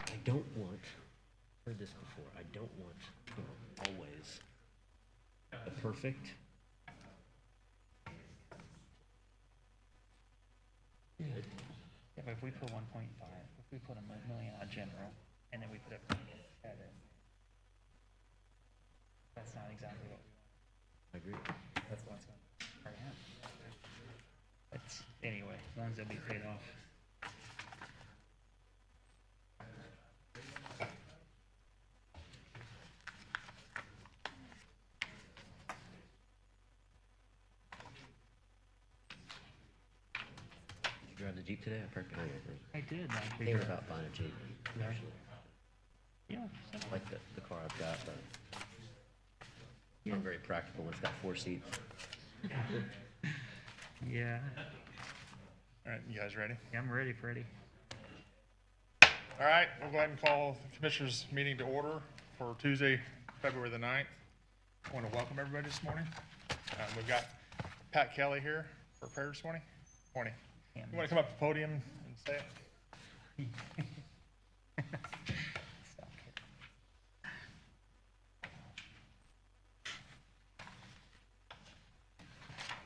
I don't want, heard this before, I don't want, always the perfect. Good. Yeah, but if we put 1.5, if we put a million on general, and then we put everything at it, that's not exactly what we want. I agree. That's what's going to happen. It's, anyway, as long as they'll be paid off. Did you drive the Jeep today? I parked behind it. I did. I think about buying a Jeep. Yeah. I like the car I've got, but it's not very practical when it's got 4 seats. Yeah. All right, you guys ready? Yeah, I'm ready, Freddie. All right, we'll go ahead and call the Commissioners' meeting to order for Tuesday, February the 9th. I want to welcome everybody this morning. We've got Pat Kelly here for prayer this morning. Morning. You want to come up to the podium and say it? Stop kidding.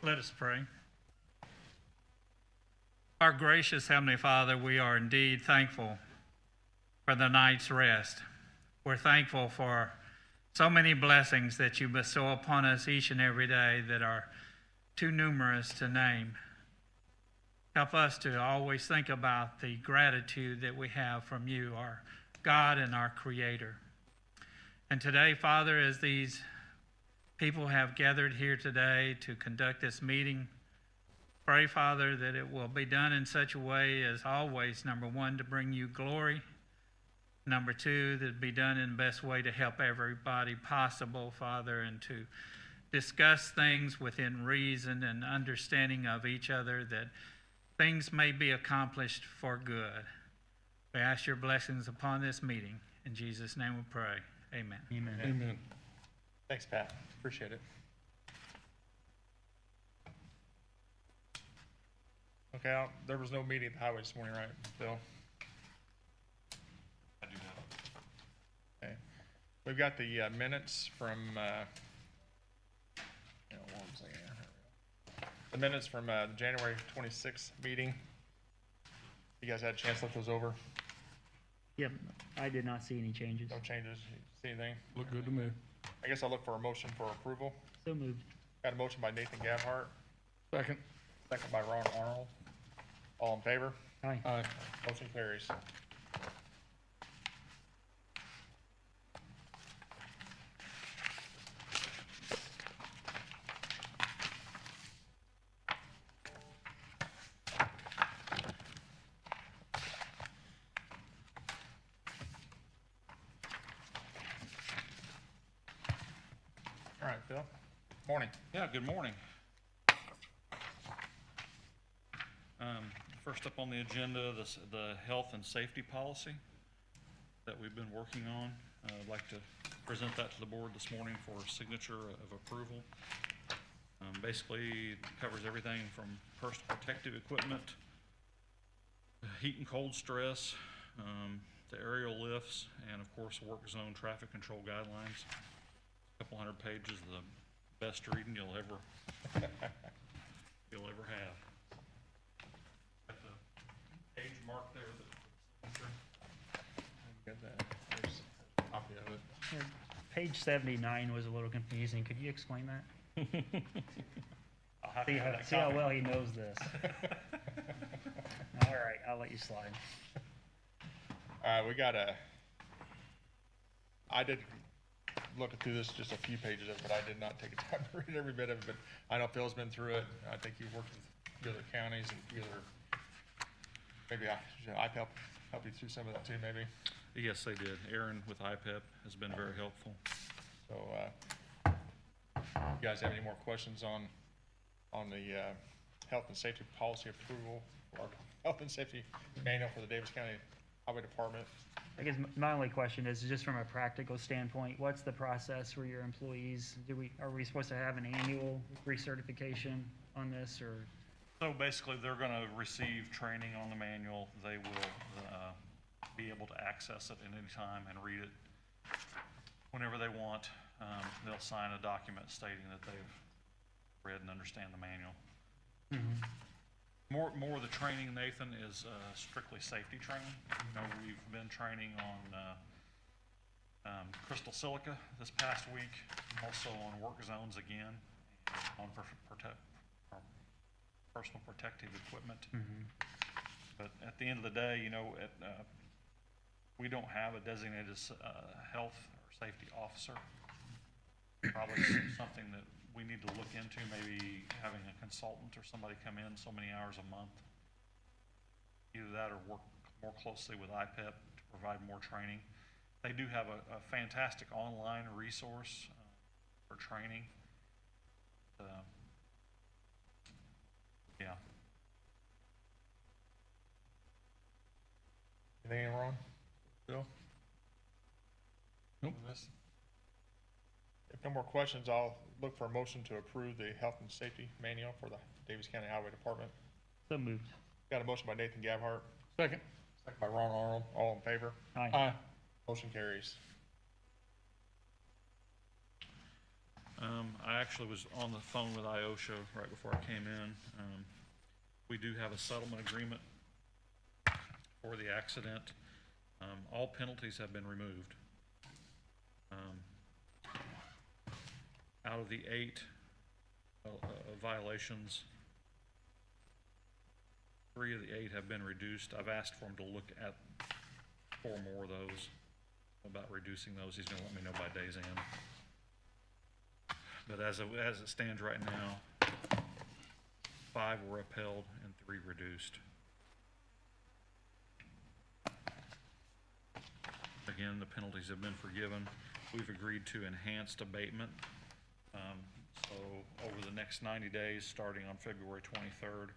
Let us pray. Our gracious Heavenly Father, we are indeed thankful for the night's rest. We're thankful for so many blessings that you bestow upon us each and every day that are too numerous to name. Help us to always think about the gratitude that we have from you, our God and our Creator. And today, Father, as these people have gathered here today to conduct this meeting, pray, Father, that it will be done in such a way as always, number one, to bring you glory. Number two, that it be done in the best way to help everybody possible, Father, and to discuss things within reason and understanding of each other, that things may be accomplished for good. We ask your blessings upon this meeting. In Jesus' name we pray. Amen. Amen. Amen. Thanks, Pat. Appreciate it. Okay, there was no meeting at the highway this morning, right, Bill? I do not. Okay. We've got the minutes from, one second here. The minutes from the January 26th meeting. You guys had a chance to look those over? Yep, I did not see any changes. No changes? You see anything? Look good to me. I guess I'll look for a motion for approval. So moved. Got a motion by Nathan Gabhart, Second. second by Ron Arnold. All in favor? Aye. Aye. Motion carries. All right, Phil. Morning. Yeah, good morning. First up on the agenda, the health and safety policy that we've been working on. I'd like to present that to the board this morning for signature of approval. Basically, it covers everything from personal protective equipment, heat and cold stress, the aerial lifts, and of course, work zone traffic control guidelines. A couple hundred pages of the best reading you'll ever have. Got the page mark there. Got that. There's a copy of it. Yeah, page 79 was a little confusing. Could you explain that? I'll have See to have how, that see how copy. well he knows this. All right, I'll let you slide. We got I did look through this, just a few pages of it, but I did not take the time to read every bit of it, but I know Phil's been through it. I think you've worked with a few other counties and a few other, maybe I help you through some of that too, maybe. Yes, they did. Aaron with IPEP has been very helpful. So, you guys have any more questions on the health and safety policy approval, or health and safety manual for the Daviess County Highway Department? I guess my only question is just from a practical standpoint, what's the process for your employees? Are we supposed to have an annual recertification on this, or? So basically, they're going to receive training on the manual. They will be able to access it at any time and read it whenever they want. They'll sign a document stating that they've read and understand the manual. More of the training, Nathan, is strictly safety training. You know, we've been training on crystal silica this past week, also on work zones again, and on personal protective equipment. But at the end of the day, you know, we don't have a designated health or safety officer. Probably something that we need to look into, maybe having a consultant or somebody come in so many hours a month. Either that or work more closely with IPEP to provide more training. They do have a fantastic online resource for training. Yeah. Anything, Ron? Bill? Nope. If no more questions, I'll look for a motion to approve the health and safety manual for the Daviess County Highway Department. So moved. Got a motion by Nathan Gabhart, Second. second by Ron Arnold. All in favor? Aye. Motion carries. I actually was on the phone with IOSHA right before I came in. We do have a settlement agreement for the accident. All penalties have been removed. Out of the 8 violations, 3 of the 8 have been reduced. I've asked for him to look at 4 more of those, about reducing those. He's gonna let me know by day's end. But as it stands right now, 5 were upheld and 3 reduced. Again, the penalties have been forgiven. We've agreed to enhanced abatement. So over the next 90 days, starting on February 23rd,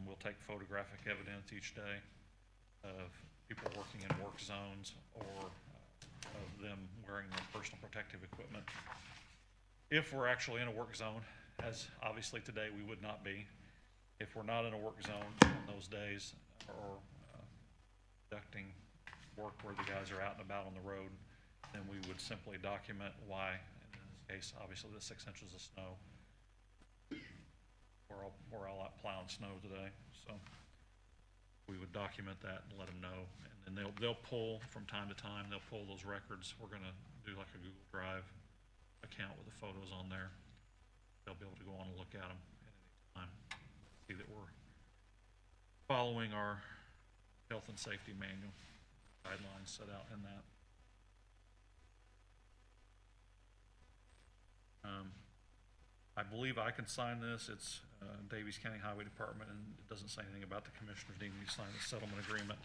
we'll take photographic evidence each day of people working in work zones or of them wearing their personal protective equipment. If we're actually in a work zone, as obviously today we would not be, if we're not in a work zone on those days or conducting work where the guys are out and about on the road, then we would simply document why. In this case, obviously the 6 inches of snow. We're all out plowing snow today, so we would document that and let them know, and then they'll pull from time to time. They'll pull those records. We're going to do like a Google Drive account with the photos on there. They'll be able to go on and look at them at any time, see that we're following our health and safety manual guidelines set out in that. I believe I can sign this. It's Daviess County Highway Department, and it doesn't say anything about the commissioners needing to sign the settlement agreement.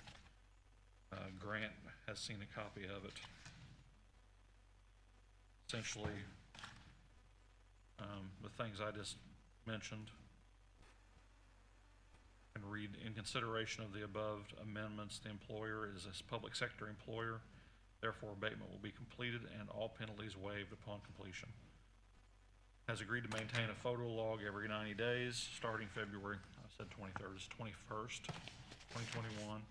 Grant has seen a copy of it. Essentially, the things I just mentioned, and read, in consideration of the above amendments, the employer is a public sector employer, therefore abatement will be completed and all penalties waived upon completion. Has agreed to maintain a photo log every 90 days, starting February, I said 23rd, it's 21st, 2021.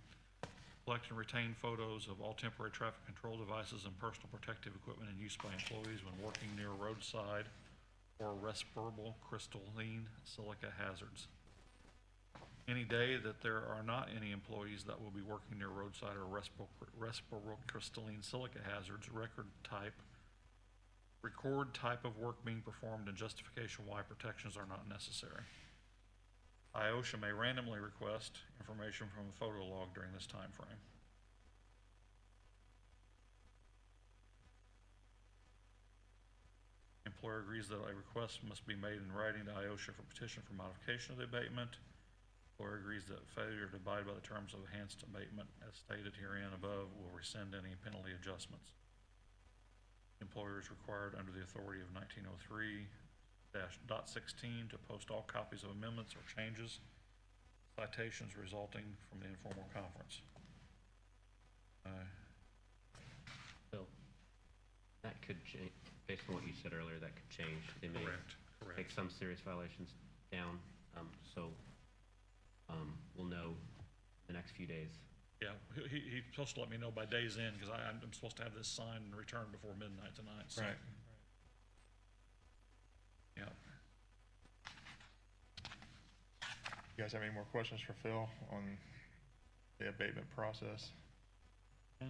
Collect and retain photos of all temporary traffic control devices and personal protective equipment in use by employees when working near roadside or respirable crystalline silica hazards. Any day that there are not any employees that will be working near roadside or respirable crystalline silica hazards, record type of work being performed, and justification why protections are not necessary. IOSHA may randomly request information from a photo log during this time frame. Employer agrees that a request must be made in writing to IOSHA for petition for modification of the abatement. Employer agrees that failure to abide by the terms of enhanced abatement as stated herein above will rescind any penalty adjustments. Employer is required under the authority of 1903-.16 to post all copies of amendments or changes, citations resulting from the informal conference. Bill, that could change, based on what you said earlier, that could change. They may Correct. take some serious violations down, so we'll know the next few days. Yeah, he's supposed to let me know by day's end, because I'm supposed to have this signed and returned before midnight tonight, so. Right. Yeah. You guys have any more questions for Phil on the abatement process? Yeah.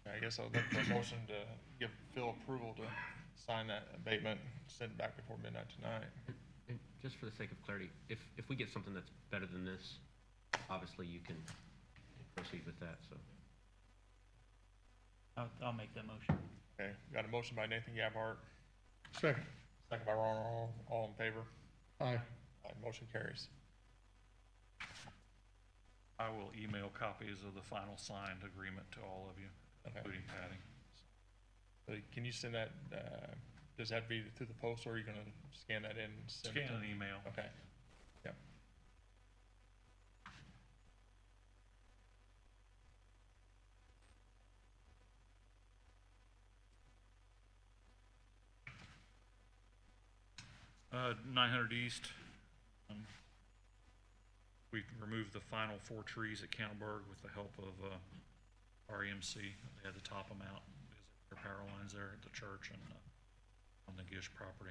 I guess I'll look for a motion to give Phil approval to sign that abatement, send it back before midnight tonight. And just for the sake of clarity, if we get something that's better than this, obviously you can proceed with that, so. I'll make that motion. Okay, got a motion by Nathan Gabhart. Second. Second by Ron Aron, all in favor? Aye. Aye, motion carries. I will email copies of the final signed agreement to all of you, Okay. including Patty. So can you send that, does that be through the post, or are you gonna scan that in and send it Scan to? an email. Okay, yep. Uh, 900 East, we removed the final 4 trees at Countberg with the help of REMC. They had to top them out because there were power lines there at the church and on the Gish property.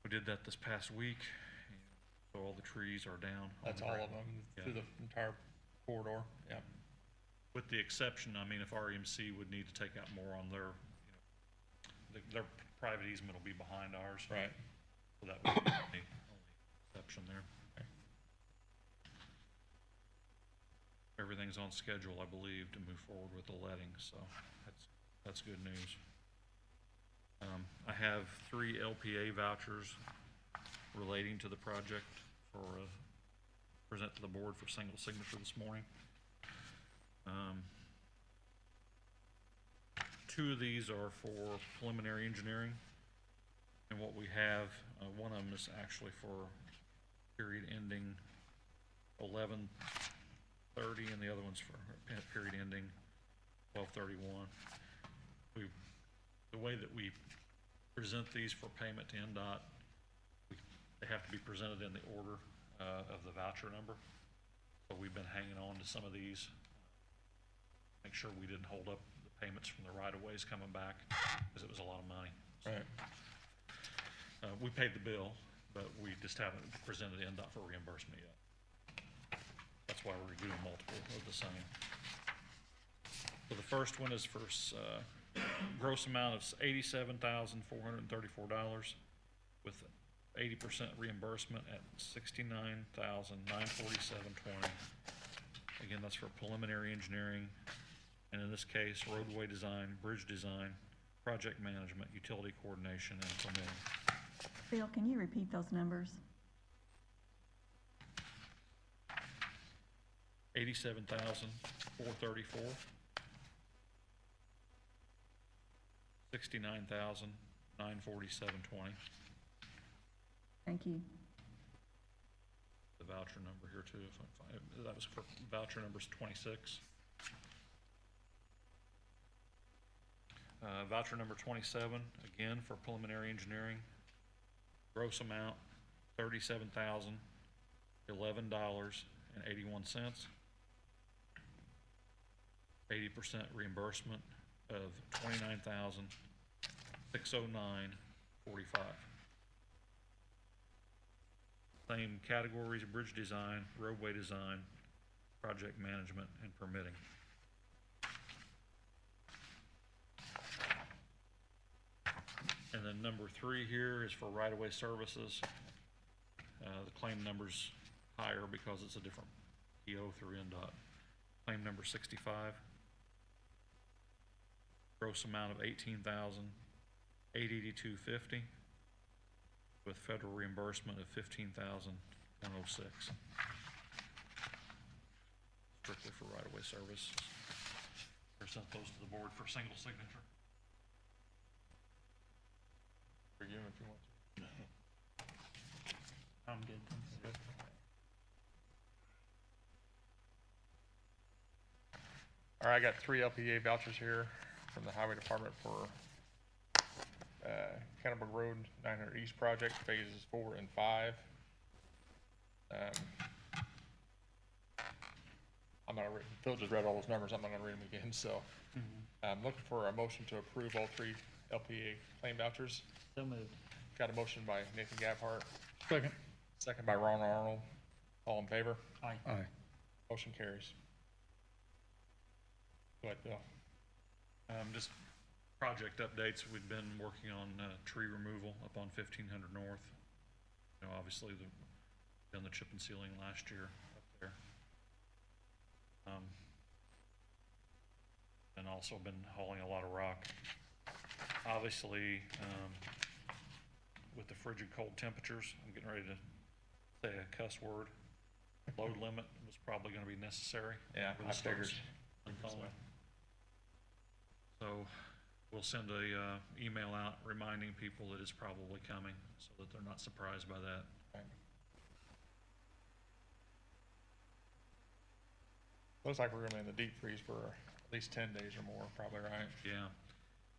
We did that this past week, so all the trees are down. on That's the all ground. of them, Yeah. through the entire corridor, yep. With the exception, I mean, if REMC would need to take out more on their, their private easement will be behind ours. Right. So that would be the only exception there. Okay. Everything's on schedule, I believe, to move forward with the letting, so that's good news. I have 3 LPA vouchers relating to the project for, present to the board for single signature this morning. 2 of these are for preliminary engineering. And what we have, one of them is actually for period ending 11/30, and the other one's for period ending 12/31. The way that we present these for payment to NDOT, they have to be presented in the order of the voucher number. So we've been hanging on to some of these, make sure we didn't hold up the payments from the right-of-ways coming back, because it was a lot of money. Right. We paid the bill, but we just haven't presented NDOT for reimbursement yet. That's why we're doing multiple of the same. So the first one is for gross amount of $87,434 with 80% reimbursement at $69,947.20. Again, that's for preliminary engineering, and in this case, roadway design, bridge design, project management, utility coordination, and permitting. Phil, can you repeat those numbers? 87,434, 69,947.20. Thank you. The voucher number here too, if I find it. That was for voucher numbers 26. Voucher number 27, again for preliminary engineering. Gross amount $37,011.81. 80% reimbursement of $29,609.45. Same categories: bridge design, roadway design, project management, and permitting. And then number 3 here is for right-of-way services. The claim number's higher because it's a different PO through NDOT. Claim number 65. Gross amount of $18,882.50 with federal reimbursement of $15,106. Strictly for right-of-way services. Present those to the board for single signature. For you, if you want to. I'm good. Thanks. All right, I got 3 LPA vouchers here from the Highway Department for Canterbury Road 900 East project, phases 4 and 5. I'm not, Phil just read all those numbers, I'm not gonna read them again, so. I'm looking for a motion to approve all 3 LPA claim vouchers. So moved. Got a motion by Nathan Gabhart, Second. second by Ron Arnold. All in favor? Aye. Aye. Motion carries. Go ahead, Bill. Just project updates. We've been working on tree removal up on 1500 North. You know, obviously done the chip and sealing last year up there. And also been hauling a lot of rock. Obviously, with the frigid cold temperatures, I'm getting ready to say a cuss word. Load limit was probably going to be necessary. Yeah, for the I figured. starts. So we'll send a email out reminding people that it's probably coming so that they're not surprised by that. Right. Looks like we're gonna be in the deep freeze for at least 10 days or more, probably, right? Yeah.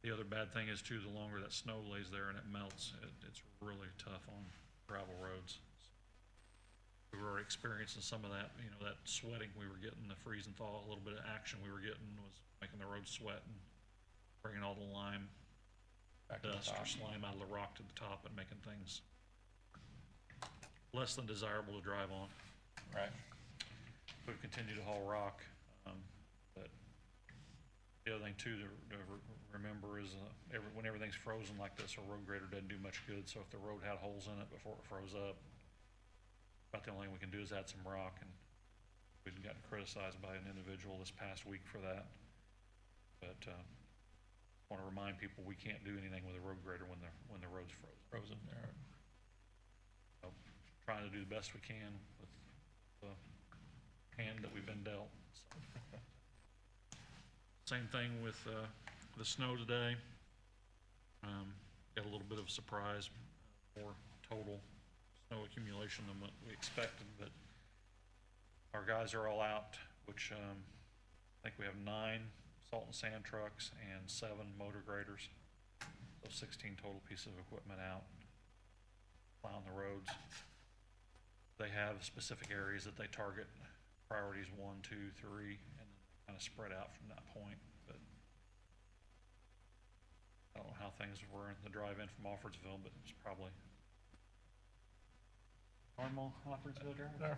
The other bad thing is too, the longer that snow lays there and it melts, it's really tough on gravel roads. We were experiencing some of that, you know, that sweating we were getting, the freeze and thaw, a little bit of action we were getting was making the roads sweat and bringing all the lime, Back to the dust or top. slime out of the rock to the top and making things less than desirable to drive on. Right. We continue to haul rock, but the other thing too to remember is when everything's frozen like this, a road grader doesn't do much good. So if the road had holes in it before it froze up, about the only thing we can do is add some rock, and we've gotten criticized by an individual this past week for that. But I want to remind people we can't do anything with a road grader when the road's frozen. Frozen, all right. So trying to do the best we can with the hand that we've been dealt. So. Same thing with the snow today. Got a little bit of a surprise, more total snow accumulation than what we expected, but our guys are all out, which I think we have 9 salt and sand trucks and 7 motor graders. So 16 total pieces of equipment out, plowing the roads. They have specific areas that they target, priorities 1, 2, 3, and then kind of spread out from that point. But I don't know how things were in the drive-in from Offordsville, but it's probably Normal Offordsville drive?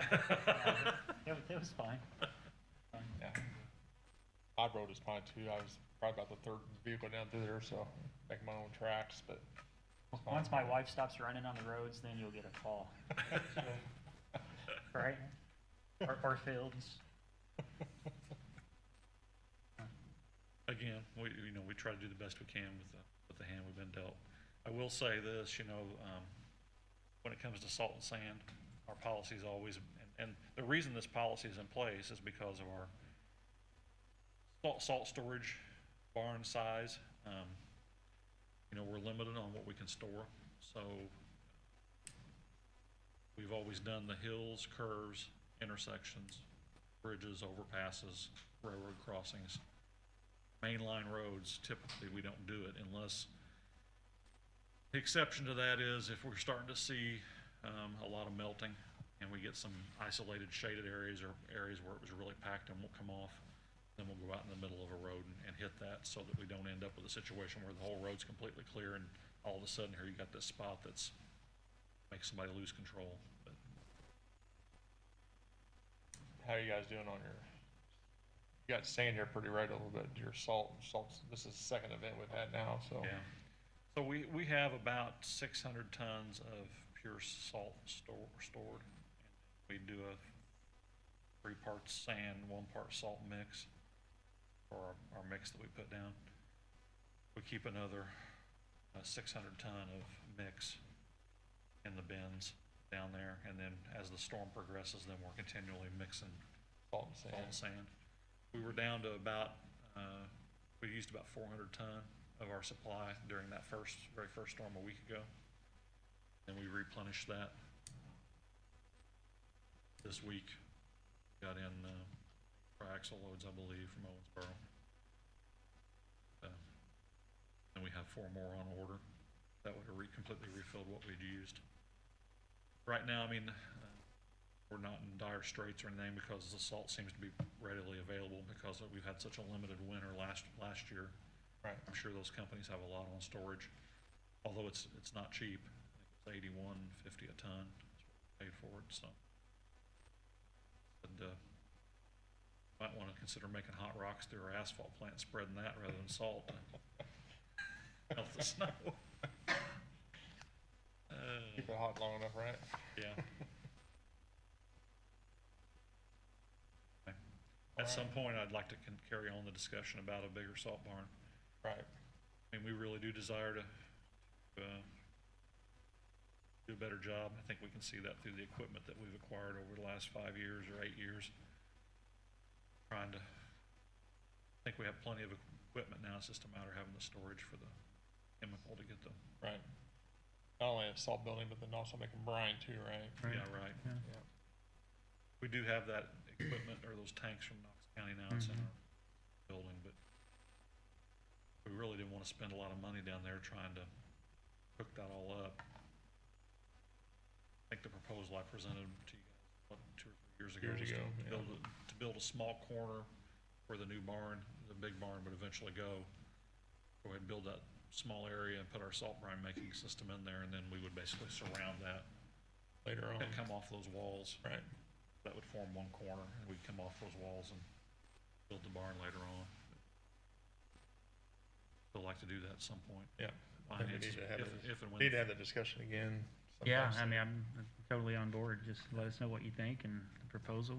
It was fine. Yeah. I rode is fine too. I was probably about the 3rd vehicle down through there, so making my own tracks, but. Once my wife stops running on the roads, then you'll get a call. Right? Or fields. again, we try to do the best we can with the hand we've been dealt. I will say this, when it comes to salt and sand, our policy is always, and the reason this policy is in place is because of our salt storage barn size. We're limited on what we can store, so we've always done the hills, curves, intersections, bridges, overpasses, railroad crossings. Mainline roads, typically we don't do it unless, the exception to that is if we're starting to see a lot of melting and we get some isolated shaded areas or areas where it was really packed and won't come off, then we'll go out in the middle of a road and hit that so that we don't end up with a situation where the whole road's completely clear and all of a sudden here you got this spot that's makes somebody lose control. But How are you guys doing on you got sand here pretty right a little bit, your salts, this is the 2nd event we've had now, so. yeah, so we have about 600 tons of pure salt stored. We do a 3 parts sand, 1 part salt mix for our mix that we put down. We keep another 600 ton of mix in the bins down there, and then as the storm progresses, then we're continually mixing Salt and sand. salt and sand. We were down to about, we used about 400 ton of our supply during that very first storm a week ago. And we replenished that this week. Got in axle loads, I believe, from Owensboro. And we have 4 more on order. That would have completely refilled what we'd used. Right now, we're not in dire straits or anything because the salt seems to be readily available because we've had such a limited winter last year. Right. I'm sure those companies have a lot on storage, although it's not cheap. I think it's $81.50 a ton. That's what we paid for it, so. And, might want to consider making hot rocks through our asphalt plant, spreading that rather than salt to melt the snow. Keep it hot long enough, right? Yeah. At some point, I'd like to carry on the discussion about a bigger salt barn. Right. I mean, we really do desire to do a better job. I think we can see that through the equipment that we've acquired over the last 5 years or 8 years. I think we have plenty of equipment now. It's just a matter of having the storage for the chemical to get them. Right. Not only a salt building, but then also making brine too, right? Right. Yeah, right. Yeah. Yeah. We do have that equipment or those tanks from Knox County now. It's in our building, but we really didn't want to spend a lot of money down there trying to hook that all up. I think the proposal I presented to you guys, what, 2 or 3 years ago, Years was ago, to build a small corner for the new barn. The big barn would eventually go ahead and build that small area and put our salt brine making system in there, and then we would basically surround that Later on. and come off those walls. Right. That would form one corner, and we'd come off those walls and build the barn later on. Still like to do that at some point. Yeah. I think we Finances, need to have if and when. Need to have that discussion again. Yeah, sometime I soon. mean, I'm totally on board. Just let us know what you think and the proposal,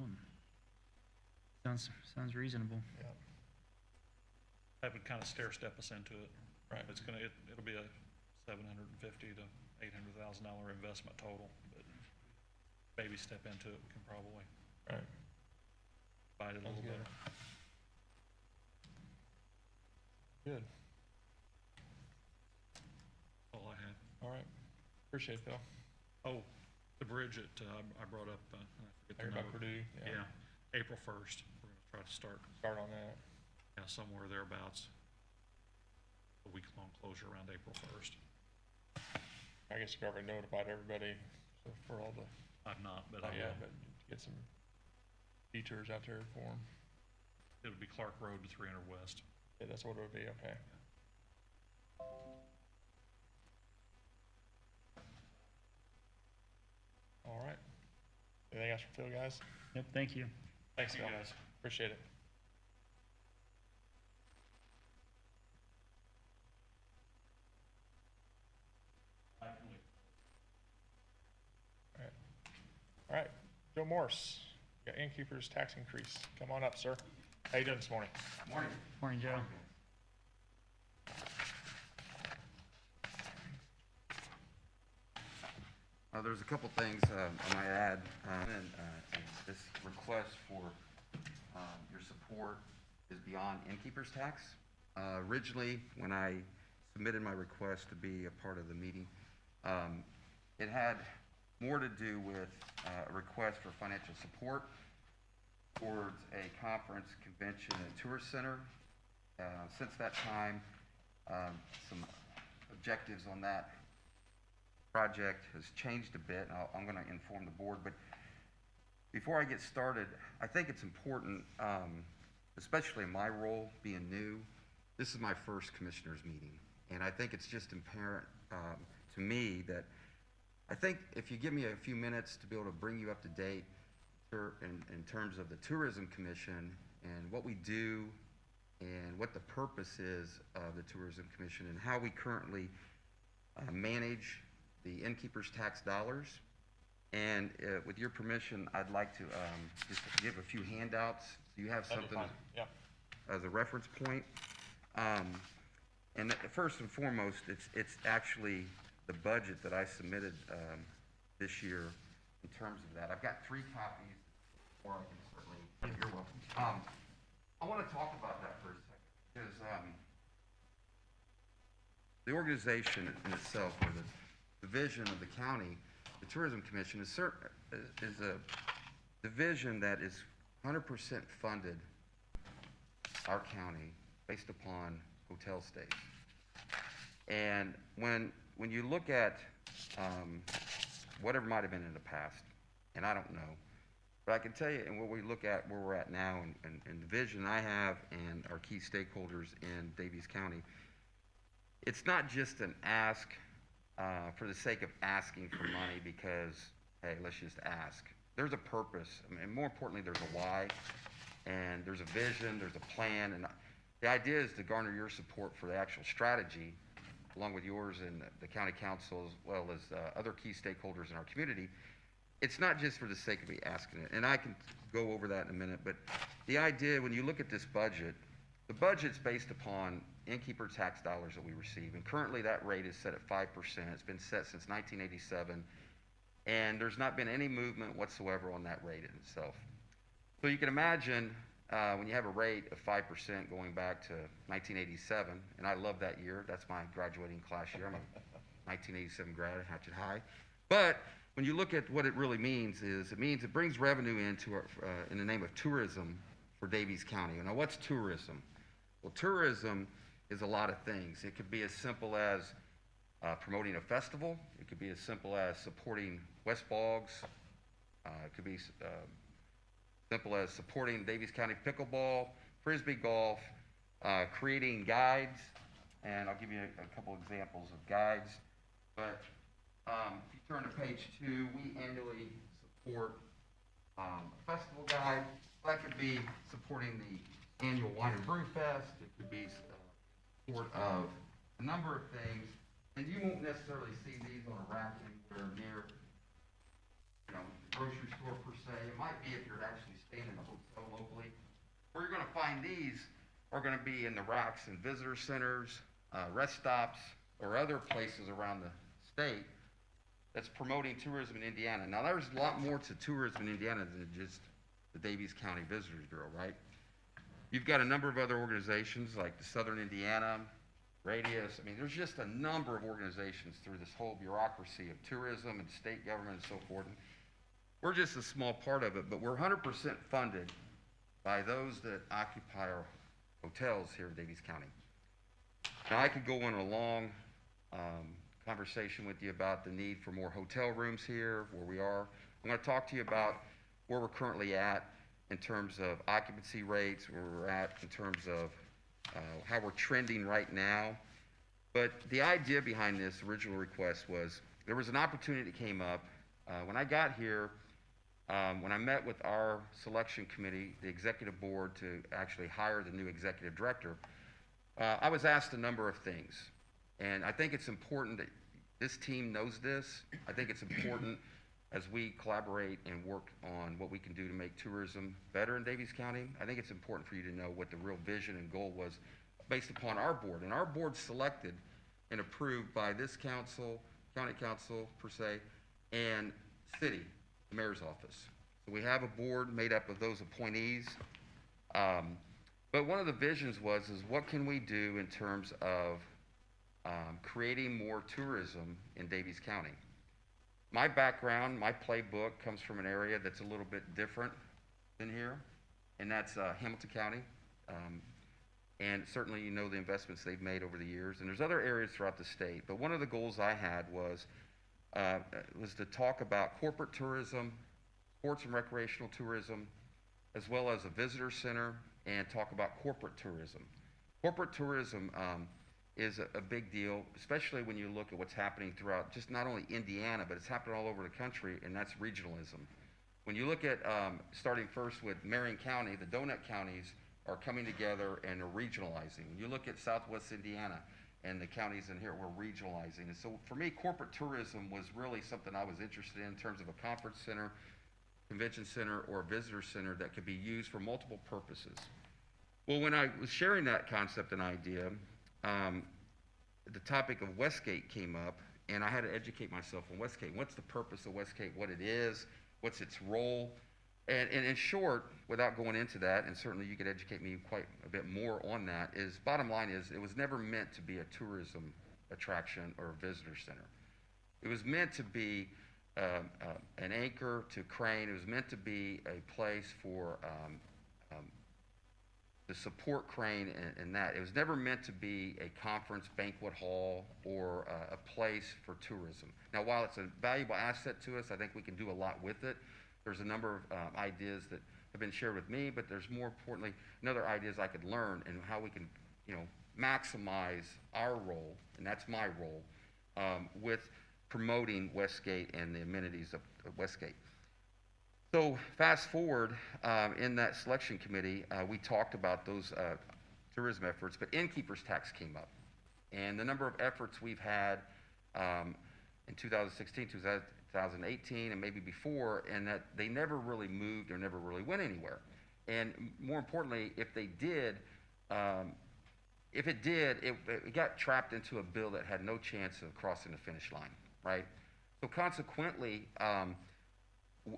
and sounds reasonable. Yeah. That would kind of stair-step us into it. Right. It'll be a $750,000 to $800,000 investment total, but baby step into it, we can probably Right. bite it a Sounds little good. better. Good. That's all I had. All right. Appreciate it, Phil. Oh, the bridge at, I brought up, I forget the Heard about number. Purdue. Yeah, April 1st, we're gonna try to start, Start on that. yeah, somewhere thereabouts. A week-long closure around April 1st. I guess you've already notified everybody for all the, I've not, but not I yet, will. but get some detours out there for them. It would be Clark Road to 300 West. Yeah, that's what it would be, okay. All right. Anything else for Phil, guys? Yep, thank you. Thanks, You Phil. guys. Appreciate it. All right, Joe Morse, got innkeeper's tax increase. Come on up, sir. How you doing this morning? Morning, Joe. There's a couple things I might add. And this request for your support is beyond innkeeper's tax. Originally, when I submitted my request to be a part of the meeting, it had more to do with a request for financial support towards a conference, convention, and tourist center. Since that time, some objectives on that project has changed a bit, and I'm going to inform the board. But before I get started, I think it's important, especially in my role being new, this is my first commissioners meeting, and I think it's just apparent to me that I think if you give me a few minutes to be able to bring you up to date in terms of the Tourism Commission and what we do and what the purpose is of the Tourism Commission and how we currently manage the innkeeper's tax dollars. And with your permission, I'd like to just give a few handouts. So you have That'd be something fine. Yeah. as a reference point. And first and foremost, it's actually the budget that I submitted this year in terms of that. I've got 3 copies, or I can certainly, you're welcome. I want to talk about that for a second, because the organization in itself, or the division of the county, the Tourism Commission, is a division that is 100% funded our county based upon hotel stays. And when you look at whatever might have been in the past, and I don't know, But I can tell you, and what we look at where we're at now, and the vision I have and our key stakeholders in Daviess County, it's not just an ask for the sake of asking for money because, hey, let's just ask. There's a purpose, and more importantly, there's a why, and there's a vision, there's a plan, and the idea is to garner your support for the actual strategy, along with yours and the county council, as well as other key stakeholders in our community. It's not just for the sake of me asking it, and I can go over that in a minute, but the idea, when you look at this budget, the budget's based upon innkeeper tax dollars that we receive, and currently that rate is set at 5%. It's been set since 1987, and there's not been any movement whatsoever on that rate in itself. So you can imagine when you have a rate of 5% going back to 1987, and I love that year. That's my graduating class year. I'm a 1987 grad at Hatchet High. But when you look at what it really means is it means it brings revenue into our, in the name of tourism for Daviess County. Now, what's tourism? Well, tourism is a lot of things. It could be as simple as promoting a festival. It could be as simple as supporting West Boggs. It could be simple as supporting Daviess County pickleball, frisbee golf, creating guides, and I'll give you a couple examples of guides. But if you turn to page 2, we annually support a festival guide. That could be supporting the annual Wine and Brew Fest. It could be support of a number of things, and you won't necessarily see these on a rack anywhere near, grocery store per se. It might be if you're actually staying in a hotel locally. Where you're going to find these are going to be in the racks in visitor centers, rest stops, or other places around the state that's promoting tourism in Indiana. Now, there's a lot more to tourism in Indiana than just the Daviess County Visitors Bureau, right? You've got a number of other organizations like the Southern Indiana, Radius. I mean, there's just a number of organizations through this whole bureaucracy of tourism and state government and so forth. We're just a small part of it, but we're 100% funded by those that occupy our hotels here in Daviess County. Now, I could go on a long conversation with you about the need for more hotel rooms here, where we are. I'm going to talk to you about where we're currently at in terms of occupancy rates, where we're at in terms of how we're trending right now. But the idea behind this original request was there was an opportunity that came up. When I got here, when I met with our selection committee, the executive board, to actually hire the new executive director, I was asked a number of things. And I think it's important that this team knows this. I think it's important as we collaborate and work on what we can do to make tourism better in Daviess County. I think it's important for you to know what the real vision and goal was based upon our board. And our board's selected and approved by this council, county council per se, and city, the mayor's office. So we have a board made up of those appointees. But one of the visions is what can we do in terms of creating more tourism in Daviess County? My background, my playbook comes from an area that's a little bit different than here, and that's Hamilton County. And certainly you know the investments they've made over the years, and there's other areas throughout the state. But one of the goals I had was to talk about corporate tourism, sports and recreational tourism, as well as a visitor center, and talk about corporate tourism. Corporate tourism is a big deal, especially when you look at what's happening throughout just not only Indiana, but it's happening all over the country, and that's regionalism. When you look at, starting first with Marion County, the donut counties are coming together and are regionalizing. When you look at Southwest Indiana and the counties in here, we're regionalizing. And so for me, corporate tourism was really something I was interested in terms of a conference center, convention center, or a visitor center that could be used for multiple purposes. Well, when I was sharing that concept and idea, the topic of Westgate came up, and I had to educate myself on Westgate. What's the purpose of Westgate, what it is, what's its role? And in short, without going into that, and certainly you could educate me quite a bit more on that, is bottom line is it was never meant to be a tourism attraction or a visitor center. It was meant to be an anchor to Crane. It was meant to be a place for to support Crane and that. It was never meant to be a conference banquet hall or a place for tourism. Now, while it's a valuable asset to us, I think we can do a lot with it. There's a number of ideas that have been shared with me, but there's more importantly, another ideas I could learn and how we can, maximize our role, and that's my role, with promoting Westgate and the amenities of Westgate. So fast forward, in that selection committee, we talked about those tourism efforts, but innkeeper's tax came up. And the number of efforts we've had in 2016, 2018, and maybe before, and that they never really moved or never really went anywhere. And more importantly, if they did, it got trapped into a bill that had no chance of crossing the finish line, right? So consequently,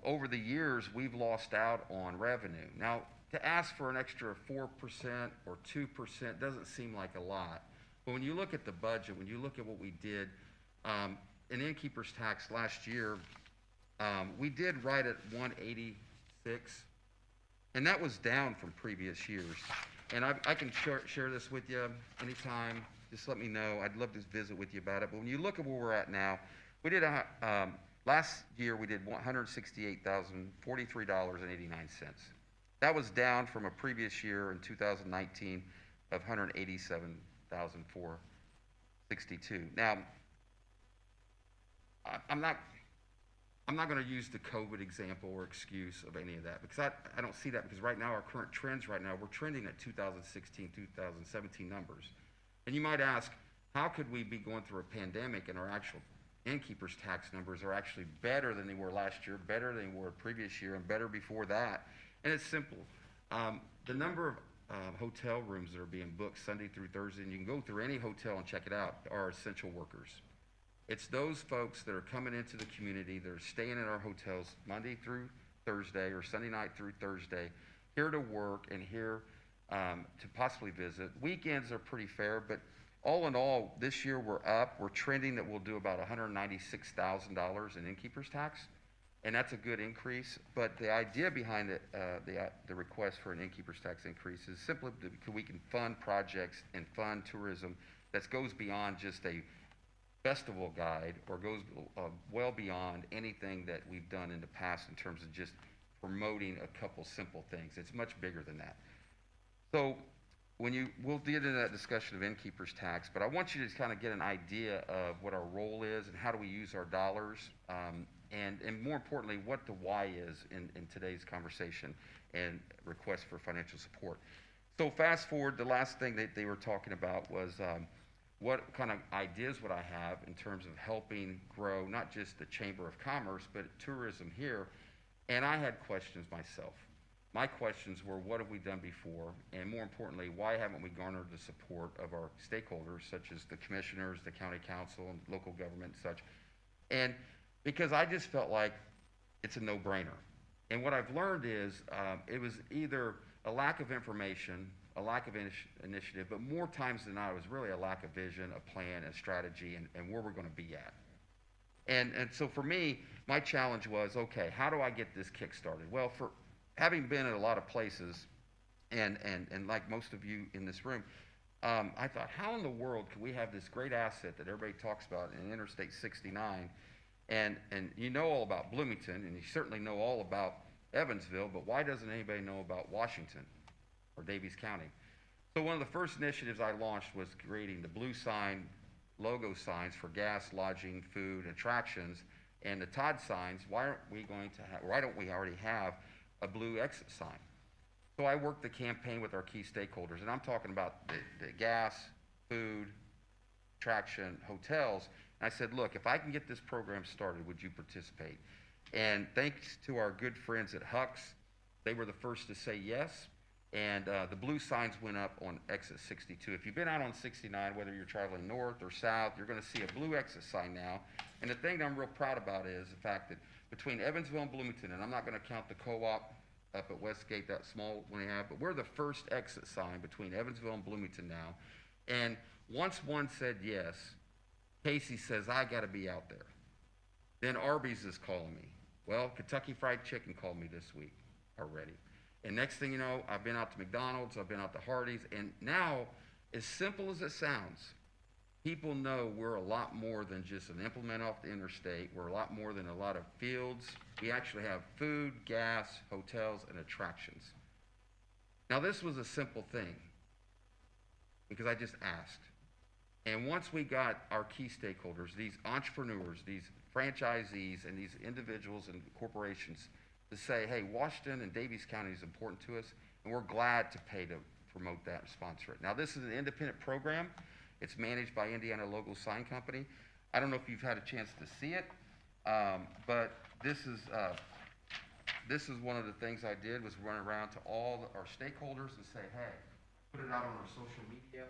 over the years, we've lost out on revenue. Now, to ask for an extra 4% or 2% doesn't seem like a lot. But when you look at the budget, when you look at what we did, in innkeeper's tax last year, we did right at 186, and that was down from previous years. And I can share this with you anytime. Just let me know. I'd love to visit with you about it. But when you look at where we're at now, we did last year we did $168,043.89. That was down from a previous year in 2019 of $187,462. Now, I'm not going to use the COVID example or excuse of any of that, because I don't see that, because right now our current trends right now, we're trending at 2016, 2017 numbers. And you might ask, how could we be going through a pandemic and our actual innkeeper's tax numbers are actually better than they were last year, better than they were previous year, and better before that? And it's simple. The number of hotel rooms that are being booked Sunday through Thursday, and you can go through any hotel and check it out, are essential workers. It's those folks that are coming into the community, that are staying in our hotels Monday through Thursday or Sunday night through Thursday, here to work and here to possibly visit. Weekends are pretty fair, but all in all, this year we're up. We're trending that we'll do about $196,000 in innkeeper's tax, and that's a good increase. But the idea behind it, the request for an innkeeper's tax increase is simply that we can fund projects and fund tourism that goes beyond just a festival guide, or goes well beyond anything that we've done in the past in terms of just promoting a couple simple things. It's much bigger than that. So we'll get into that discussion of innkeeper's tax, but I want you to kind of get an idea of what our role is and how do we use our dollars, and more importantly, what the why is in today's conversation and request for financial support. So fast forward, the last thing that they were talking about was what kind of ideas would I have in terms of helping grow not just the Chamber of Commerce, but tourism here. And I had questions myself. My questions were, what have we done before? And more importantly, why haven't we garnered the support of our stakeholders, such as the commissioners, the county council, and local government and such? And because I just felt like it's a no-brainer. And what I've learned is it was either a lack of information, a lack of initiative, but more times than not, it was really a lack of vision, a plan, a strategy, and where we're going to be at. And so for me, my challenge was, okay, how do I get this kick-started? Well, for having been in a lot of places, and like most of you in this room, I thought, how in the world can we have this great asset that everybody talks about in Interstate 69, and you know all about Bloomington, and you certainly know all about Evansville, but why doesn't anybody know about Washington or Daviess County? So one of the first initiatives I launched was creating the blue sign, logo signs for gas, lodging, food, attractions, and the Todd signs. Why don't we already have a blue exit sign? So I worked the campaign with our key stakeholders, and I'm talking about the gas, food, attraction, hotels. And I said, look, if I can get this program started, would you participate? And thanks to our good friends at Huck's, they were the first to say yes. And the blue signs went up on exit 62. If you've been out on 69, whether you're traveling north or south, you're going to see a blue exit sign now. And the thing that I'm real proud about is the fact that between Evansville and Bloomington, and I'm not going to count the co-op up at Westgate, that small one we have, but we're the first exit sign between Evansville and Bloomington now. And once one said yes, Casey says, I got to be out there. Then Arby's is calling me. Well, Kentucky Fried Chicken called me this week already. And next thing you know, I've been out to McDonald's, I've been out to Hardee's, and now, as simple as it sounds, people know we're a lot more than just an implement off the interstate. We're a lot more than a lot of fields. We actually have food, gas, hotels, and attractions. Now, this was a simple thing because I just asked. And once we got our key stakeholders, these entrepreneurs, these franchisees, and these individuals and corporations to say, hey, Washington and Daviess County is important to us, and we're glad to pay to promote that and sponsor it. Now, this is an independent program. It's managed by Indiana Local Sign Company. I don't know if you've had a chance to see it, but this is one of the things I did was run around to all our stakeholders and say, hey, put it out on our social media.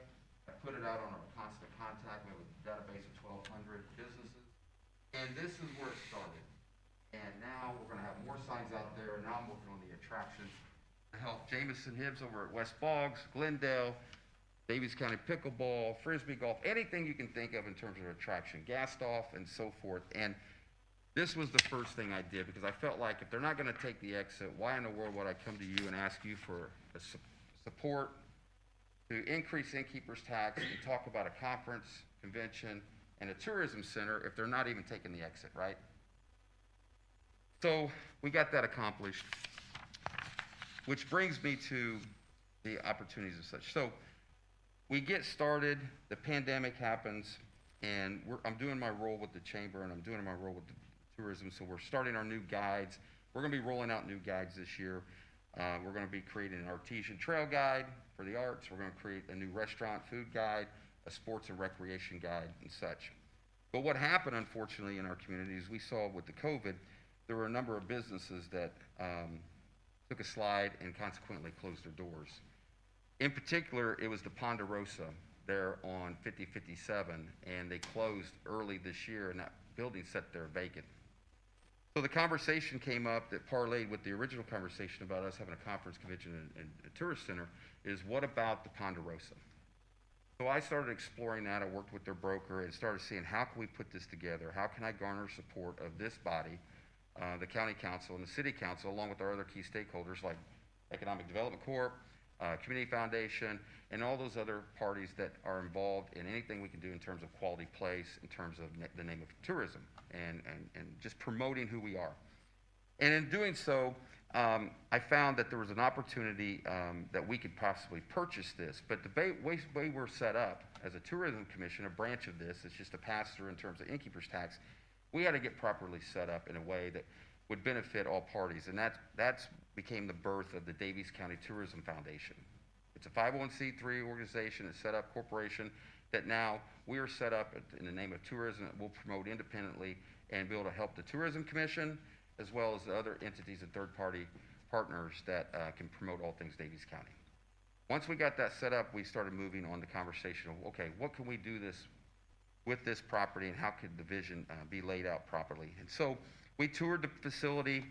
I put it out on our constant contact. We have a database of 1,200 businesses. And this is where it started. And now we're going to have more signs out there. Now I'm working on the attractions to help Jamison Hibbs over at West Boggs, Glendale, Daviess County Pickleball, Frisbee Golf, anything you can think of in terms of attraction, Gastoff, and so forth. And this was the first thing I did because I felt like if they're not going to take the exit, why in the world would I come to you and ask you for a support to increase innkeeper's tax and talk about a conference, convention, and a tourism center if they're not even taking the exit, right? So we got that accomplished, which brings me to the opportunities of such. So we get started, the pandemic happens, and I'm doing my role with the chamber and I'm doing my role with the tourism, so we're starting our new guides. We're going to be rolling out new guides this year. We're going to be creating an artesian trail guide for the arts. We're going to create a new restaurant food guide, a sports and recreation guide, and such. But what happened, unfortunately, in our communities, we saw with the COVID, there were a number of businesses that took a slide and consequently closed their doors. In particular, it was the Ponderosa there on 5057, and they closed early this year, and that building sat there vacant. So the conversation came up that parlayed with the original conversation about us having a conference, convention, and a tourist center is what about the Ponderosa? So I started exploring that. I worked with their broker and started seeing how can we put this together? How can I garner support of this body, the county council and the city council, along with our other key stakeholders like Economic Development Corp., Community Foundation, and all those other parties that are involved in anything we can do in terms of quality place, in terms of the name of tourism, and just promoting who we are. And in doing so, I found that there was an opportunity that we could possibly purchase this. But the way we're set up as a tourism commission, a branch of this, it's just a pass-through in terms of innkeeper's tax, we had to get properly set up in a way that would benefit all parties. And that's became the birth of the Daviess County Tourism Foundation. It's a 501c3 organization, it's set up corporation that now we are set up in the name of tourism that will promote independently and be able to help the Tourism Commission as well as the other entities and third-party partners that can promote all things Daviess County. Once we got that set up, we started moving on the conversation of, okay, what can we do with this property and how could the vision be laid out properly? And so we toured the facility.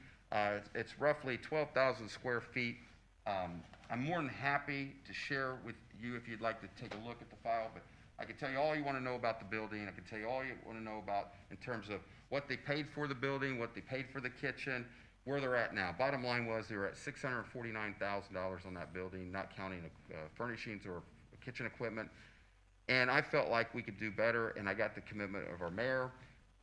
It's roughly 12,000 square feet. I'm more than happy to share with you if you'd like to take a look at the file, but I can tell you all you want to know about the building. I can tell you all you want to know about in terms of what they paid for the building, what they paid for the kitchen, where they're at now. Bottom line was they were at $649,000 on that building, not counting furnishings or kitchen equipment. And I felt like we could do better, and I got the commitment of our mayor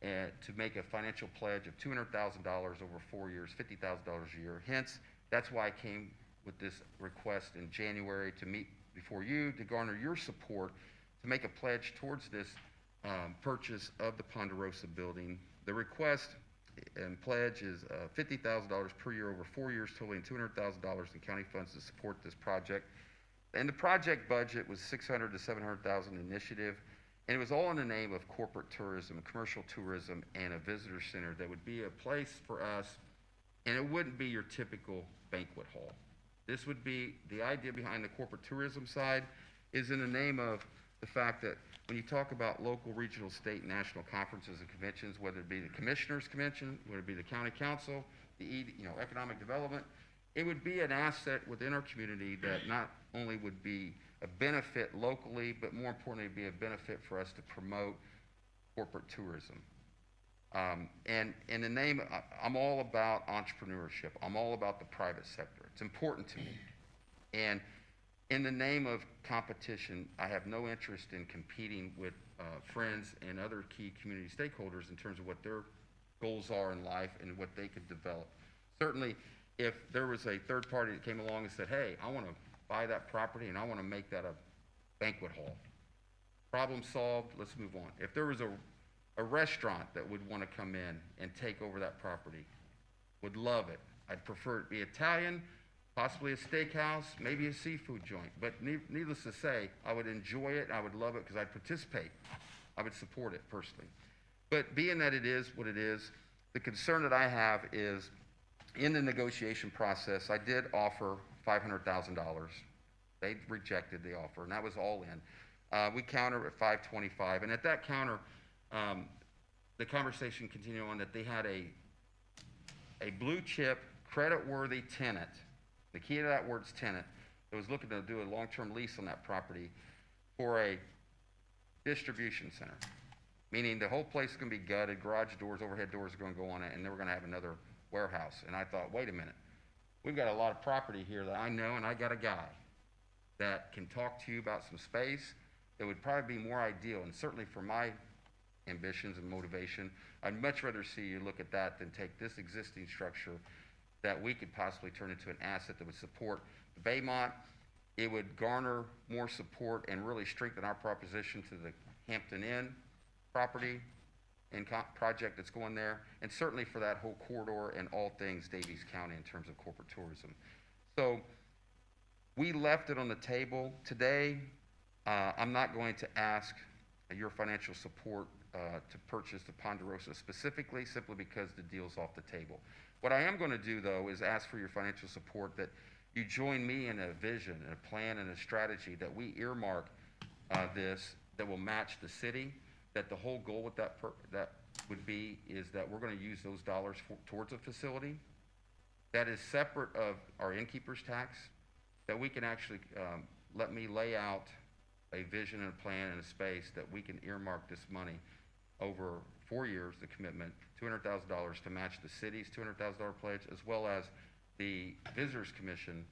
to make a financial pledge of $200,000 over 4 years, $50,000 a year. Hence, that's why I came with this request in January to meet before you, to garner your support, to make a pledge towards this purchase of the Ponderosa building. The request and pledge is $50,000 per year over 4 years, totaling $200,000 in county funds to support this project. And the project budget was $600,000 to $700,000 initiative, and it was all in the name of corporate tourism, commercial tourism, and a visitor center that would be a place for us, and it wouldn't be your typical banquet hall. This would be, the idea behind the corporate tourism side is in the name of the fact that when you talk about local, regional, state, and national conferences and conventions, whether it be the commissioners convention, whether it be the county council, the economic development, it would be an asset within our community that not only would be a benefit locally, but more importantly, be a benefit for us to promote corporate tourism. And in the name, I'm all about entrepreneurship. I'm all about the private sector. It's important to me. And in the name of competition, I have no interest in competing with friends and other key community stakeholders in terms of what their goals are in life and what they could develop. Certainly, if there was a third party that came along and said, hey, I want to buy that property and I want to make that a banquet hall. Problem solved, let's move on. If there was a restaurant that would want to come in and take over that property, would love it. I'd prefer it be Italian, possibly a steakhouse, maybe a seafood joint. But needless to say, I would enjoy it, I would love it because I'd participate. I would support it personally. But being that it is what it is, the concern that I have is in the negotiation process, I did offer $500,000. They rejected the offer, and that was all in. We countered at $525,000, and at that counter, the conversation continued on that they had a blue chip, credit-worthy tenant. The key to that word is tenant. That was looking to do a long-term lease on that property for a distribution center, meaning the whole place is going to be gutted, garage doors, overhead doors are going to go on it, and then we're going to have another warehouse. And I thought, wait a minute, we've got a lot of property here that I know, and I got a guy that can talk to you about some space that would probably be more ideal, and certainly for my ambitions and motivation, I'd much rather see you look at that than take this existing structure that we could possibly turn into an asset that would support the Baymont. It would garner more support and really strengthen our proposition to the Hampton Inn property and project that's going there, and certainly for that whole corridor and all things Daviess County in terms of corporate tourism. So we left it on the table. Today, I'm not going to ask your financial support to purchase the Ponderosa specifically, simply because the deal's off the table. What I am going to do, though, is ask for your financial support that you join me in a vision, and a plan, and a strategy that we earmark this that will match the city, that the whole goal with that would be is that we're going to use those dollars towards a facility that is separate of our innkeeper's tax, that we can actually let me lay out a vision and a plan and a space that we can earmark this money over 4 years, the commitment, $200,000 to match the city's $200,000 pledge, as well as the Visitors Commission's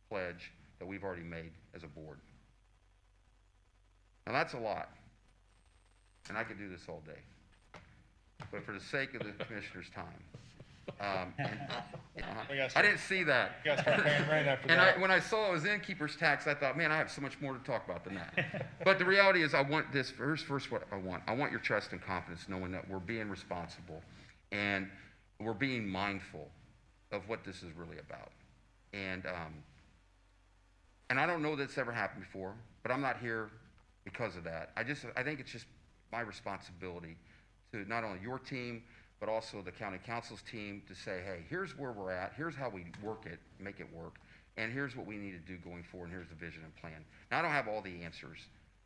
pledge that we've already made as a board. Now that's a lot, and I could do this all day. But for the sake of the commissioner's time, I didn't see that. You gotta start paying rent after And that. when I saw it was innkeeper's tax, I thought, man, I have so much more to talk about than that. But the reality is, I want this. Here's first what I want. I want your trust and confidence, knowing that we're being responsible and we're being mindful of what this is really about. And I don't know that's ever happened before, but I'm not here because of that. I think it's just my responsibility to not only your team, but also the county council's team to say, hey, here's where we're at, here's how we work it, make it work, and here's what we need to do going forward, and here's the vision and plan. Now, I don't have all the answers.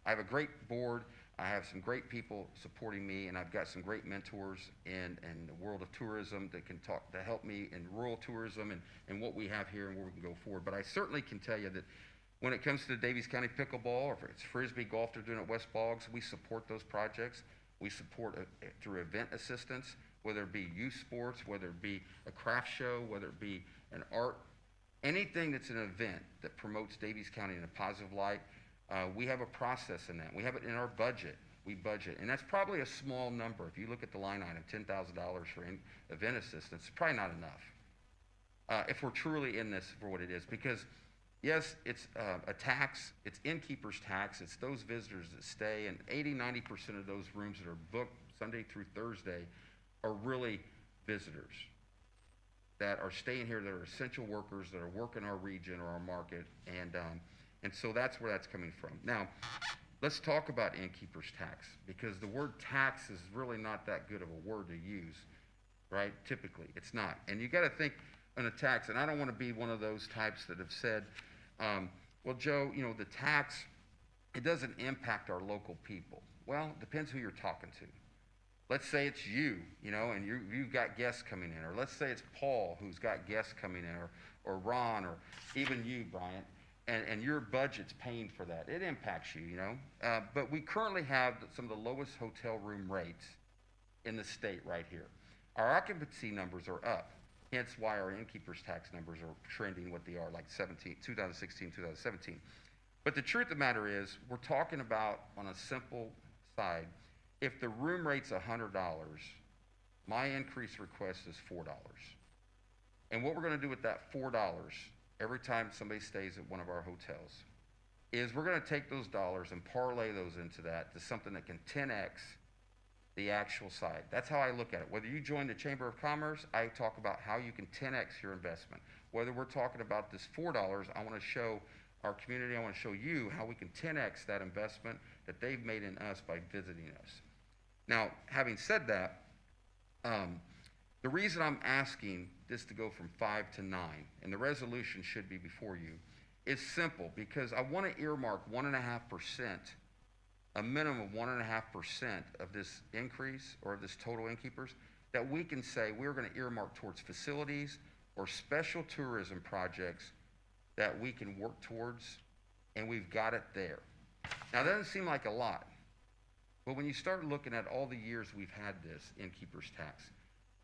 I have a great board, I have some great people supporting me, and I've got some great mentors in the world of tourism that can talk, to help me in rural tourism and what we have here and where we can go forward. But I certainly can tell you that when it comes to the Daviess County Pickleball, or if it's Frisbee golf they're doing at West Boggs, we support those projects. We support through event assistance, whether it be youth sports, whether it be a craft show, whether it be an art, anything that's an event that promotes Daviess County in a positive light. We have a process in that. We have it in our budget. We budget, and that's probably a small number. If you look at the line item, $10,000 for event assistance, it's probably not enough if we're truly in this for what it is. Because yes, it's a tax, it's innkeeper's tax, it's those visitors that stay, and 80–90% of those rooms that are booked Sunday through Thursday are really visitors that are staying here, that are essential workers, that are working our region or our market, and so that's where that's coming from. Now, let's talk about innkeeper's tax, because the word tax is really not that good of a word to use, right? Typically, it's not. And you got to think on a tax, and I don't want to be one of those types that have said, well, Joe, you know, the tax, it doesn't impact our local people. Well, it depends who you're talking to. Let's say it's you, you know, and you've got guests coming in, or let's say it's Paul who's got guests coming in, or Ron, or even you, Bryant, and your budget's paying for that. It impacts you, you know. But we currently have some of the lowest hotel room rates in the state right here. Our occupancy numbers are up, hence why our innkeeper's tax numbers are trending what they are, like 2016, 2017. But the truth of the matter is, we're talking about, on a simple side, if the room rate's $100, my increase request is $4. And what we're gonna do with that $4, every time somebody stays at one of our hotels, is we're gonna take those dollars and parlay those into that to something that can 10x the actual side. That's how I look at it. Whether you join the Chamber of Commerce, I talk about how you can 10x your investment. Whether we're talking about this $4, I wanna show our community, I wanna show you how we can 10x that investment that they've made in us by visiting us. Now, having said that, the reason I'm asking this to go from 5 to 9, and the resolution should be before you, is simple, because I want to earmark 1.5%, a minimum of 1.5% of this increase or of this total innkeepers, that we can say we're going to earmark towards facilities or special tourism projects that we can work towards, and we've got it there. Now, that doesn't seem like a lot, but when you start looking at all the years we've had this innkeeper's tax,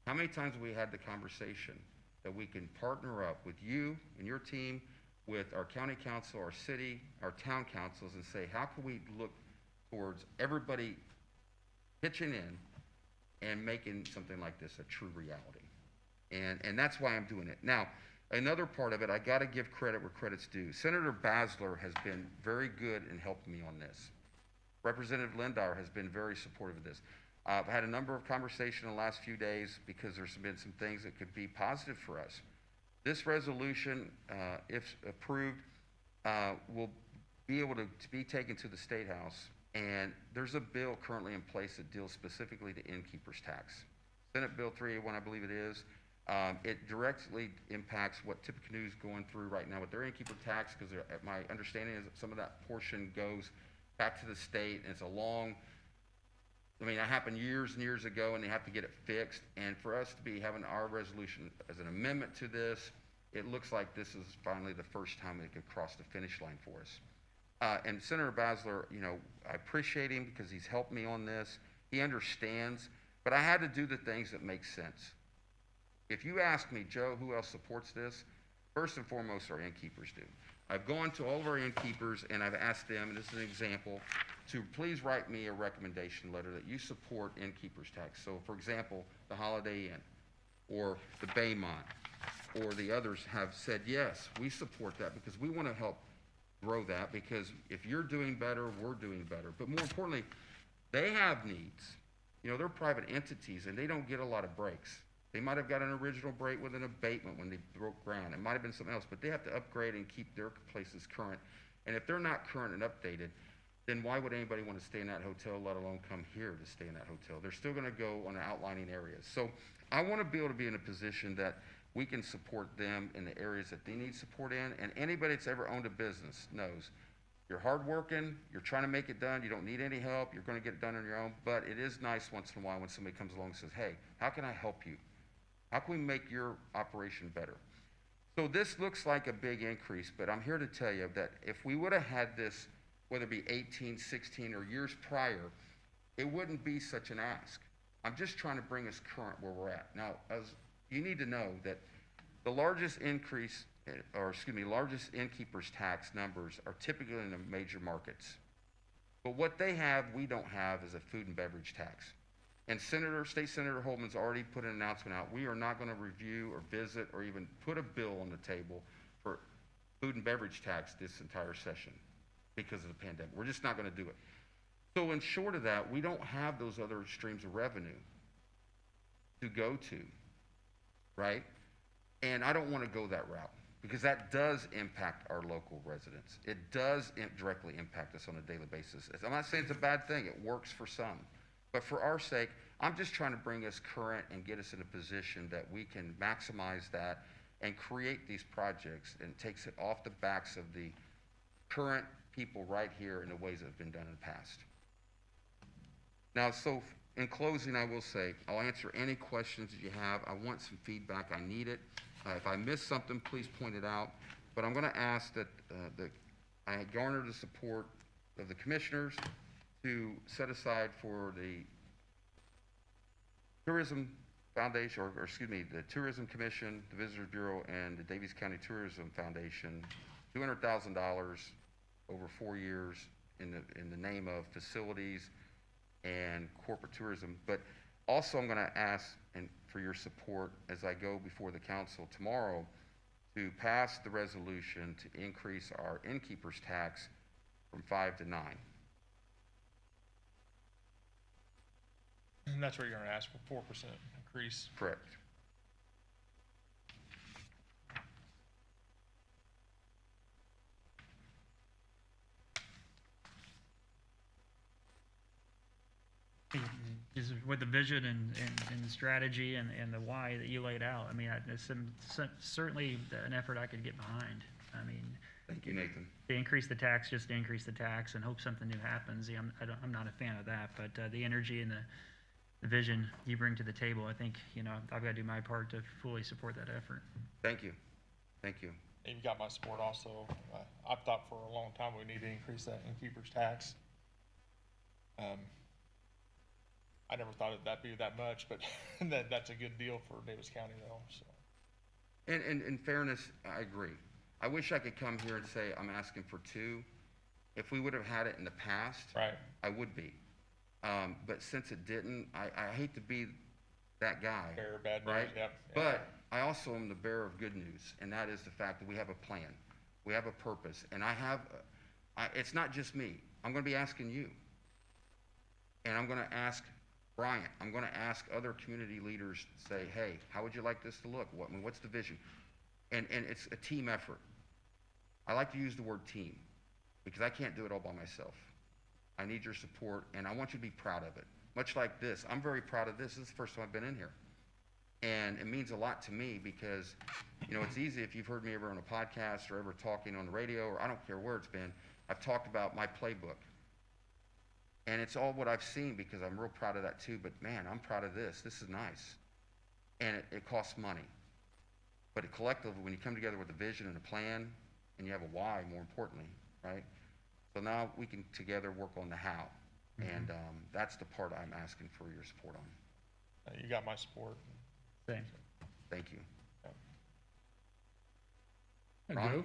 how many times have we had the conversation that we can partner up with you and your team, with our county council, our city, our town councils, and say, how can we look towards everybody pitching in and making something like this a true reality? And that's why I'm doing it. Now, another part of it, I got to give credit where credit's due. Senator Basler has been very good in helping me on this. Representative Lindauer has been very supportive of this. I've had a number of conversations in the last few days because there's been some things that could be positive for us. This resolution, if approved, will be able to be taken to the State House, and there's a bill currently in place that deals specifically to innkeeper's tax. Senate Bill 381, I believe it is. It directly impacts what Tippecanoe is going through right now with their innkeeper tax, because my understanding is that some of that portion goes back to the state, and it's a long, I mean, that happened years and years ago, and they have to get it fixed. And for us to be having our resolution as an amendment to this, it looks like this is finally the first time it could cross the finish line for us. And Senator Basler, you know, I appreciate him because he's helped me on this. He understands, but I had to do the things that make sense. If you ask me, Joe, who else supports this? First and foremost, our innkeepers do. I've gone to all of our innkeepers and I've asked them, and this is an example, to please write me a recommendation letter that you support innkeepers tax. So, for example, the Holiday Inn or the Baymont or the others have said, yes, we support that because we want to help grow that, because if you're doing better, we're doing better. But more importantly, they have needs. You know, they're private entities and they don't get a lot of breaks. They might have got an original break with an abatement when they broke ground. It might have been something else, but they have to upgrade and keep their places current. And if they're not current and updated, then why would anybody want to stay in that hotel, let alone come here to stay in that hotel? They're still going to go on outlining areas. So I want to be able to be in a position that we can support them in the areas that they need support in. And anybody that's ever owned a business knows you're hardworking, you're trying to make it done, you don't need any help, you're going to get it done on your own. But it is nice once in a while when somebody comes along and says, hey, how can I help you? How can we make your operation better? So this looks like a big increase, but I'm here to tell you that if we would have had this, whether it be 18, 16, or years prior, it wouldn't be such an ask. I'm just trying to bring us current where we're at. Now, as you need to know that the largest increase, largest innkeeper's tax numbers are typically in the major markets. But what they have, we don't have, is a food and beverage tax. And State Senator Holman's already put an announcement out. We are not going to review or visit or even put a bill on the table for food and beverage tax this entire session because of the pandemic. We're just not going to do it. So in short of that, we don't have those other streams of revenue to go to, right? And I don't want to go that route because that does impact our local residents. It does directly impact us on a daily basis. I'm not saying it's a bad thing. It works for some. But for our sake, I'm just trying to bring us current and get us in a position that we can maximize that and create these projects, and takes it off the backs of the current people right here in the ways that have been done in the past. Now, so in closing, I will say, I'll answer any questions that you have. I want some feedback. I need it. If I miss something, please point it out. But I'm going to ask that I garner the support of the commissioners to set aside for the Tourism Foundation, the Tourism Commission, the Visitors Bureau, and the Daviess County Tourism Foundation, $200,000 over 4 years in the name of facilities and corporate tourism. But also I'm gonna ask for your support as I go before the council tomorrow to pass the resolution to increase our innkeeper's tax from 5 to 9. And that's where you're gonna ask for 4% increase. Correct. Just with the vision and the strategy and the why that you laid out, I mean, it's certainly an effort I could get behind. I mean, Thank you, Nathan. to increase the tax, just to increase the tax and hope something new happens, yeah, I'm not a fan of that, but the energy and the vision you bring to the table, I think, you know, I've got to do my part to fully support that effort. Thank you. Thank you. And you've got my support also. I've thought for a long time we need to increase that innkeeper's tax. I never thought that'd be that much, but that's a good deal for Daviess County though, so. And in fairness, I agree. I wish I could come here and say I'm asking for 2. If we would have had it in the past, Right. I would be. But since it didn't, I hate to be that guy. Bearer of bad news, right? yep. But I also am the bearer of good news, and that is the fact that we have a plan. We have a purpose, and it's not just me. I'm gonna be asking you. And I'm gonna ask Bryant. I'm gonna ask other community leaders, say, hey, how would you like this to look? What's the vision? And it's a team effort. I like to use the word team, because I can't do it all by myself. I need your support, and I want you to be proud of it. Much like this, I'm very proud of this. This is the first time I've been in here. And it means a lot to me because, you know, it's easy if you've heard me ever on a podcast or ever talking on the radio, or I don't care where it's been, I've talked about my playbook. And it's all what I've seen because I'm real proud of that too, but man, I'm proud of this. This is nice. And it costs money. But collectively, when you come together with a vision and a plan, and you have a why, more importantly, right? So now we can together work on the how. And that's the part I'm asking for your support on. You got my support. Same. Thank you. Hi, Ron?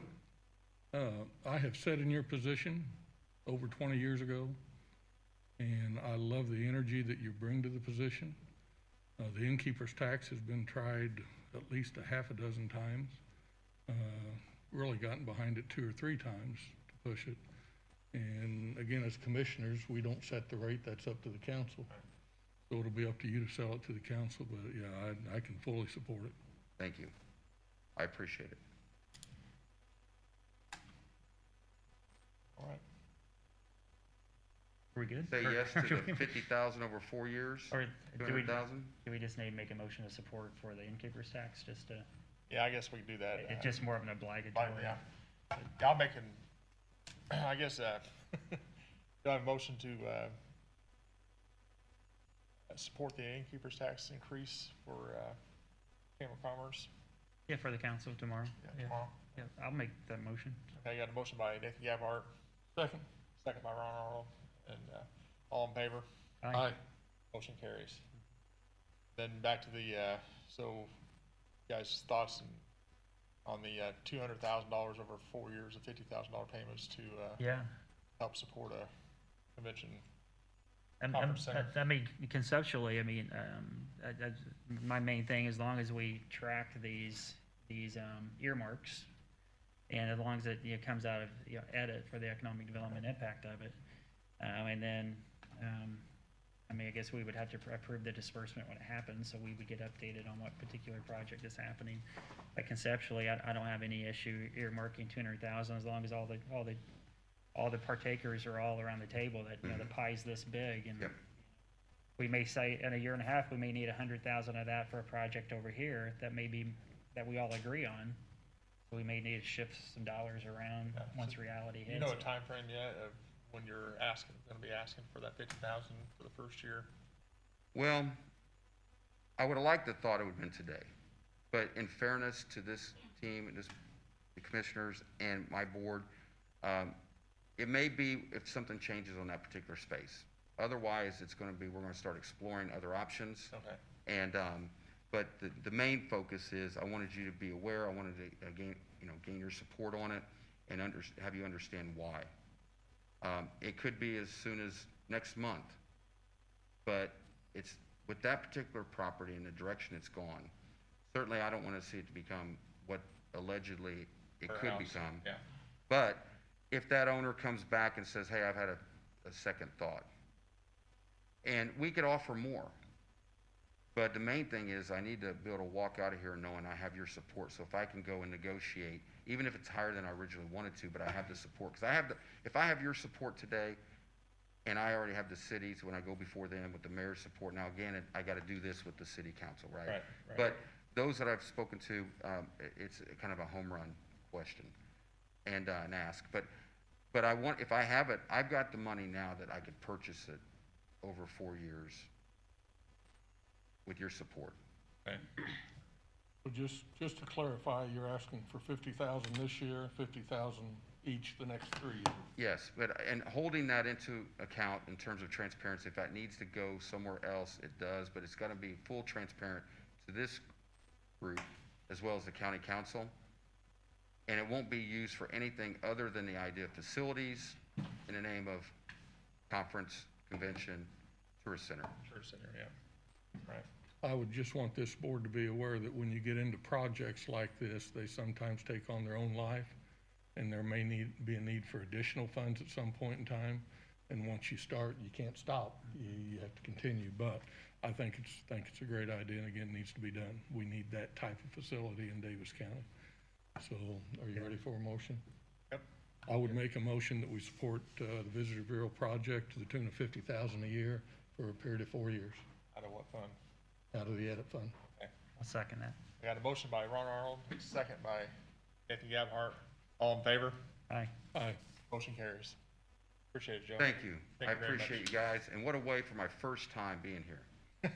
Joe. I have sat in your position over 20 years ago, and I love the energy that you bring to the position. The innkeeper's tax has been tried at least a half a dozen times. Really gotten behind it 2 or 3 times to push it. And again, as commissioners, we don't set the rate, that's up to the council. So it'll be up to you to sell it to the council, but yeah, I can fully support it. Thank you. I appreciate it. All right. Are we good? Say Or- yes to the 50,000 over 4 years, Or do we 200,000? just need to make a motion of support for the innkeeper's tax, just to, Yeah, I guess we can do that. it's just more of an obligatory. Yeah. I'll make I guess, do I have a motion to, support the innkeeper's tax increase for, Chamber of Commerce? Yeah, for the council tomorrow. Yeah, tomorrow. Yeah, I'll make that motion. Okay, I got a motion by Nathan Gabhart. Second. Second by Ron Arnold, and, all in favor? Aye. Motion carries. Then back to the, so, guys' thoughts on the, $200,000 over 4 years of $50,000 payments to, Yeah. help support a convention. And, Conference center. I mean, conceptually, I mean, my main thing, as long as we track these earmarks, and as long as it, you know, comes out of, you know, edit for the economic development impact of it, and then, I mean, I guess we would have to approve the disbursement when it happens, so we would get updated on what particular project is happening. But conceptually, I don't have any issue earmarking 200,000, as long as all the partakers are all around the table, that, you know, the pie's this big, and Yep. we may say in a year and a half, we may need 100,000 of that for a project over here that we all agree on. We may need to shift some dollars around Yeah. once reality hits. You know a time frame yet of when you're gonna be asking for that 50,000 for the first year? Well, I would have liked to thought it would have been today. But in fairness to this team and the commissioners and my board, it may be if something changes on that particular space. Otherwise, we're gonna start exploring other options. Okay. And, but the main focus is, I wanted you to be aware, I wanted to gain your support on it and have you understand why. It could be as soon as next month. But it's, with that particular property and the direction it's gone, certainly I don't want to see it to become what allegedly it could Warehouse, become. yeah. But if that owner comes back and says, hey, I've had a second thought, and we could offer more. But the main thing is I need to be able to walk out of here knowing I have your support. So if I can go and negotiate, even if it's higher than I originally wanted to, but I have the support. Because if I have your support today, and I already have the cities when I go before them with the mayor's support. Now, again, I got to do this with the city council, right? Right. But those that I've spoken to, it's kind of a home run question and ask. But I want, if I have it, I've got the money now that I could purchase it over 4 years with your support. Okay. So just to clarify, you're asking for 50,000 this year, 50,000 each the next 3 years. Yes, and holding that into account in terms of transparency, if that needs to go somewhere else, it does, but it's got to be full transparent to this group as well as the county council. And it won't be used for anything other than the idea of facilities in the name of conference, convention, tourist center. Tourist center, yeah. Right. I would just want this board to be aware that when you get into projects like this, they sometimes take on their own life, and there may be a need for additional funds at some point in time. And once you start, you can't stop. You have to continue. But I think it's a great idea, and again, it needs to be done. We need that type of facility in Daviess County. So, are you ready for a motion? Yep. I would make a motion that we support the Visitor Bureau project to the tune of 50,000 a year for a period of 4 years Out of what fund? out of the edit fund. I'll second that. We got a motion by Ron Arnold, second by Nathan Gabhart. All in favor? Aye. Aye. Motion carries. Appreciate it, Joe. Thank you. Thank I you very appreciate much. you guys, and what a way for my first time being here.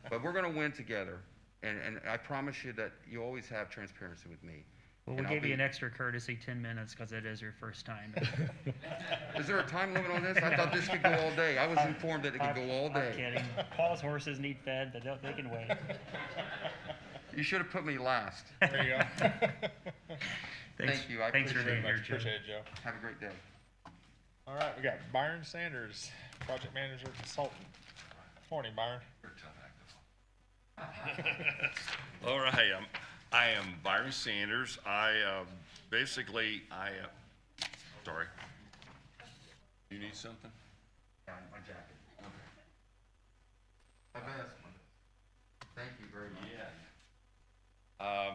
But we're gonna win together, and I promise you that you always have transparency with me. Well, And we I'll gave you be- an extra courtesy 10 minutes because it is your first time. Is there a time limit on this? I thought this could go all day. I was informed that it could go all I'm day. kidding. Paul's horses need fed, but they can wait. You should have put me last. There you go. Thank you. I Thanks for appreciate being it. here, Joe. Appreciate it, Joe. Have a great day. All right, we got Byron Sanders, project manager consultant. Morning, Byron. All right, I am Byron Sanders. Sorry. You need something? My jacket. My best. Thank you very much. Yeah.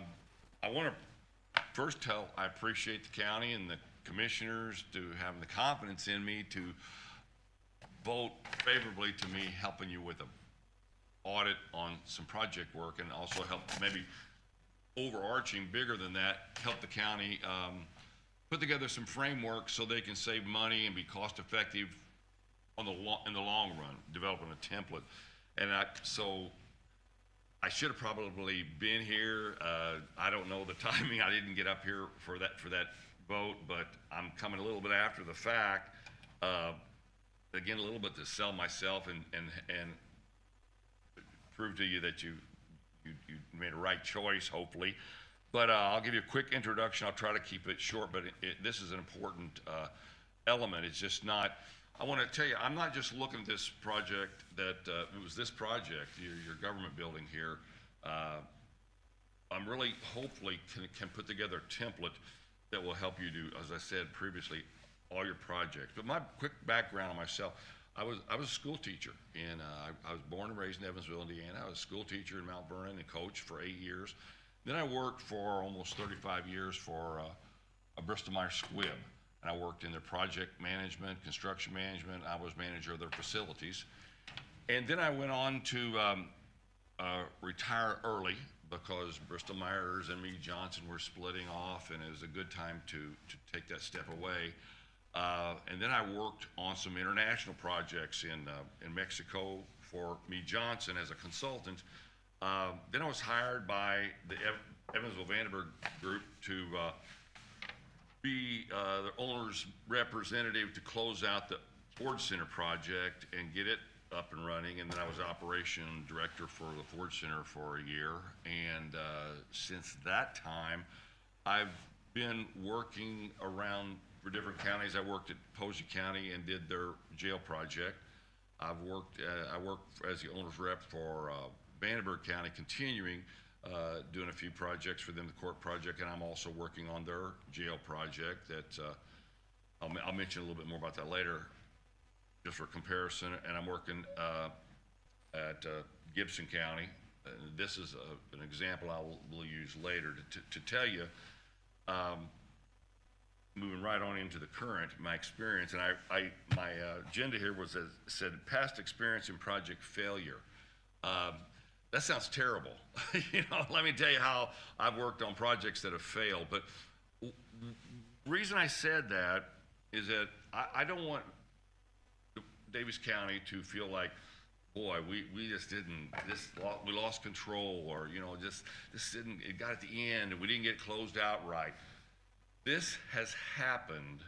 I want to first tell, I appreciate the county and the commissioners to having the confidence in me to vote favorably to me helping you with a audit on some project work, and also help maybe overarching, bigger than that, help the county put together some framework so they can save money and be cost effective in the long run, developing a template. And so I should have probably been here. I don't know the timing. I didn't get up here for that vote, but I'm coming a little bit after the fact. Again, a little bit to sell myself and prove to you that you made a right choice, hopefully. But I'll give you a quick introduction. I'll try to keep it short, but this is an important element. It's just not, I want to tell you, I'm not just looking at this project that, it was this project, your government building here. I'm really, hopefully, can put together a template that will help you do, as I said previously, all your projects. But my quick background on myself, I was a school teacher, and I was born and raised in Evansville, Indiana. I was a school teacher in Mount Vernon and coach for 8 years. Then I worked for almost 35 years for a Bristol-Myers Squibb, and I worked in their project management, construction management. I was manager of their facilities. And then I went on to retire early because Bristol-Myers and Meade Johnson were splitting off, and it was a good time to take that step away. And then I worked on some international projects in Mexico for Meade Johnson as a consultant. Then I was hired by the Evansville Vandenberg Group to be the owner's representative to close out the Ford Center project and get it up and running. And then I was operation director for the Ford Center for a year. And since that time, I've been working around for different counties. I worked at Posey County and did their jail project. I worked as the owner's rep for Vandenberg County, continuing doing a few projects for them, the court project, and I'm also working on their jail project that I'll mention a little bit more about that later, just for comparison. And I'm working at Gibson County. This is an example I will use later to tell you, moving right on into the current, my experience, and my agenda here said past experience in project failure. That sounds terrible. Let me tell you how I've worked on projects that have failed. But reason I said that is that I don't want Daviess County to feel like, boy, we just didn't, we lost control, or, this didn't, it got at the end and we didn't get closed out right. This has happened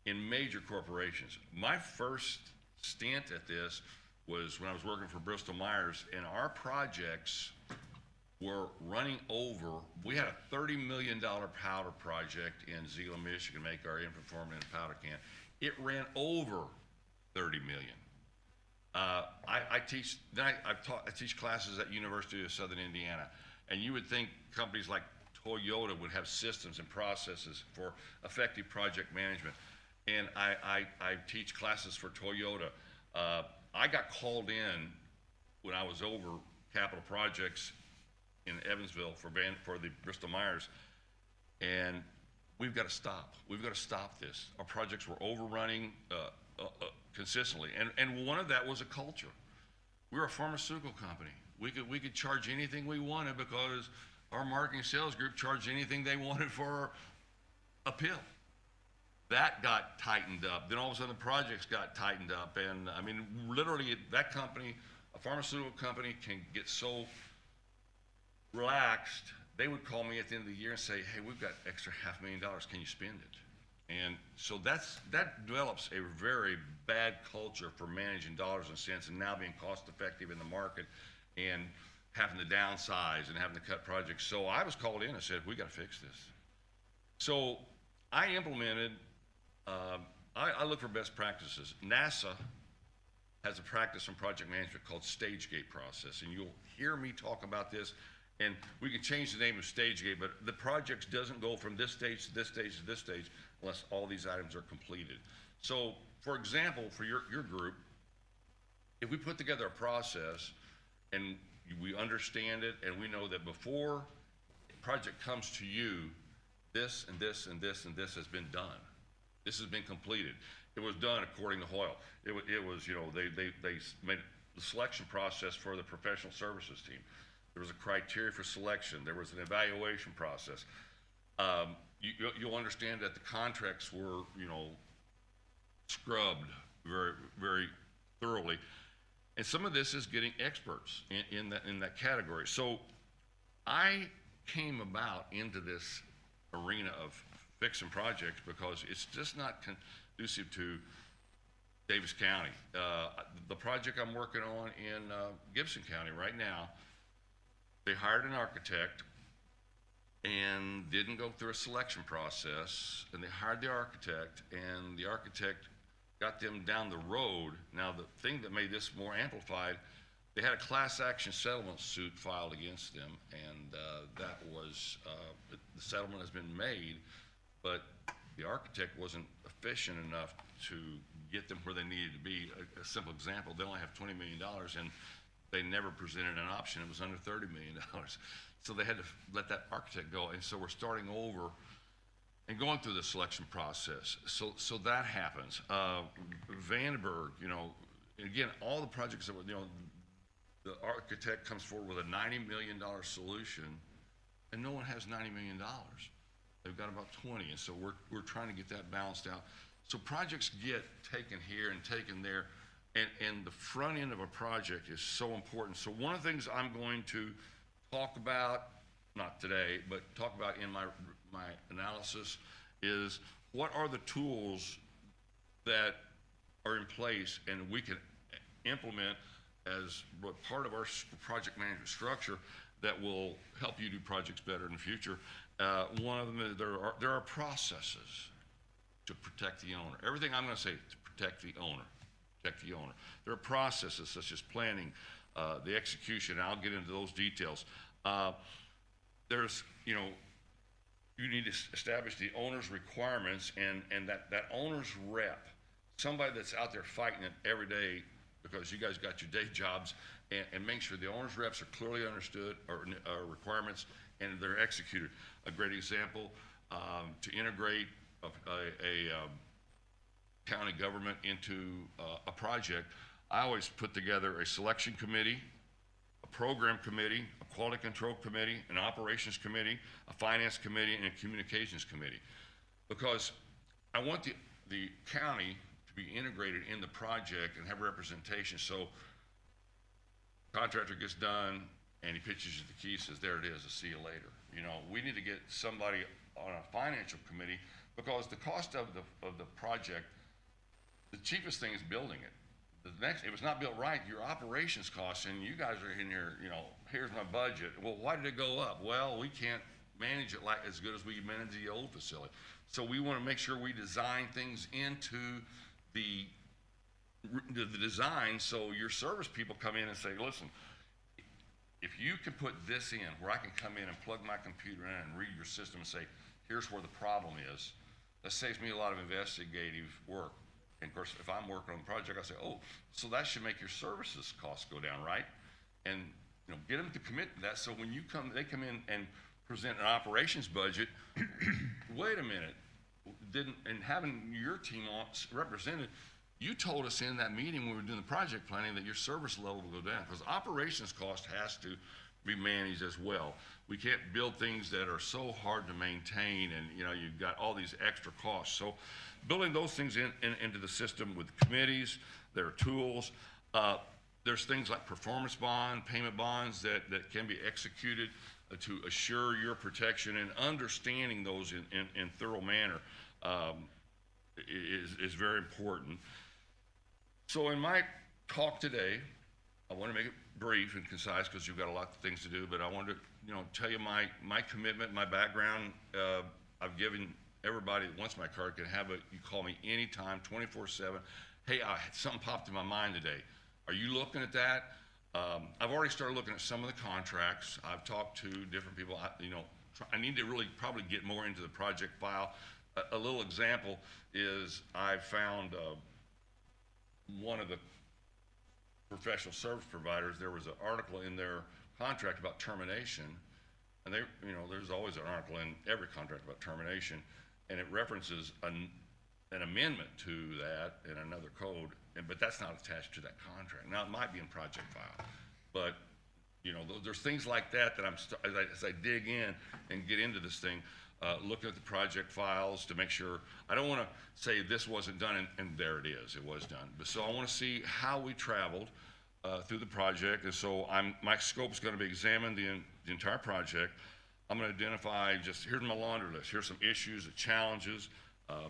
in major corporations. My first stint at this was when I was working for Bristol Myers, and our projects were running over. We had a $30 million powder project in Zeeland, Michigan, make our infant formula and powder can. It ran over 30 million. I teach classes at University of Southern Indiana, and you would think companies like Toyota would have systems and processes for effective project management. And I teach classes for Toyota. I got called in when I was over capital projects in Evansville for the Bristol Myers, and we've got to stop. We've got to stop this. Our projects were overrunning consistently, and one of that was a culture. We were a pharmaceutical company. We could charge anything we wanted because our marketing sales group charged anything they wanted for a pill. That got tightened up. Then all of a sudden the projects got tightened up, and I mean, literally that company, a pharmaceutical company, can get so relaxed. They would call me at the end of the year and say, hey, we've got extra $500,000, can you spend it? And so that develops a very bad culture for managing dollars and cents and now being cost effective in the market and having to downsize and having to cut projects. So I was called in and said, we got to fix this. So I implemented, I look for best practices. NASA has a practice in project management called stage gate process, and you'll hear me talk about this, and we can change the name of stage gate, but the project doesn't go from this stage to this stage to this stage unless all these items are completed. So, for example, for your group, if we put together a process and we understand it and we know that before a project comes to you, this and this and this and this has been done. This has been completed. It was done according to Hoyle. It was, they made the selection process for the professional services team. There was a criteria for selection. There was an evaluation process. You'll understand that the contracts were, scrubbed very, very thoroughly. And some of this is getting experts in that category. So I came about into this arena of fixing projects because it's just not conducive to Daviess County. The project I'm working on in Gibson County right now, they hired an architect and didn't go through a selection process, and they hired the architect, and the architect got them down the road. Now, the thing that made this more amplified, they had a class action settlement suit filed against them, and that was, the settlement has been made, but the architect wasn't efficient enough to get them where they needed to be. A simple example, they only have $20 million, and they never presented an option. It was under $30 million. So they had to let that architect go, and so we're starting over and going through the selection process. So that happens. Vandenberg, again, all the projects that were, the architect comes forward with a $90 million solution, and no one has $90 million. They've got about 20, and so we're trying to get that balanced out. So projects get taken here and taken there, and the front end of a project is so important. So one of the things I'm going to talk about, not today, but talk about in my analysis is what are the tools that are in place and we can implement as part of our project management structure that will help you do projects better in the future. One of them is there are processes. to protect the owner. Everything I'm going to say to protect the owner. Protect the owner. There are processes such as planning, the execution, and I'll get into those details. There's, you know, you need to establish the owner's requirements and that owner's rep, somebody that's out there fighting it every day because you guys got your day jobs, and make sure the owner's reps are clearly understood or requirements and they're executed. A great example, to integrate a county government into a project, I always put together a selection committee, a program committee, a quality control committee, an operations committee, a finance committee, and a communications committee. Because I want the county to be integrated in the project and have representation. So contractor gets done and he pitches you the key, says, there it is, I'll see you later. You know, we need to get somebody on a financial committee because the cost of the project, the cheapest thing is building it. The next, if it's not built right, your operations costs, and you guys are in here, you know, here's my budget. Well, why did it go up? Well, we can't manage it like as good as we managed the old facility. So we want to make sure we design things into the design so your service people come in and say, listen, if you can put this in where I can come in and plug my computer in and read your system and say, here's where the problem is, that saves me a lot of investigative work. And of course, if I'm working on a project, I say, oh, so that should make your services costs go down, right? And you know, get them to commit to that so when you come, they come in and present an operations budget, wait a minute, and having your team represented, you told us in that meeting when we were doing the project planning that your service level will go down because operations cost has to be managed as well. We can't build things that are so hard to maintain and you know, you've got all these extra costs. So building those things into the system with committees, there are tools. There's things like performance bond, payment bonds that can be executed to assure your protection, and understanding those in thorough manner is very important. So in my talk today, I want to make it brief and concise because you've got a lot of things to do, but I wanted to, you know, tell you my commitment, my background. I've given everybody that wants my card can have it. You call me anytime, 24/7. Hey, something popped in my mind today. Are you looking at that? I've already started looking at some of the contracts. I've talked to different people. I need to really probably get more into the project file. A little example is I found one of the professional service providers, there was an article in their contract about termination, and they, you know, there's always an article in every contract about termination, and it references an amendment to that in another code, but that's not attached to that contract. Now, it might be in project file, but you know, there's things like that that as I dig in and get into this thing, looking at the project files to make sure, I don't want to say this wasn't done and there it is, it was done. But so I want to see how we traveled through the project, and so my scope is going to be examine the entire project. I'm going to identify here's my laundry list. Here's some issues, the challenges,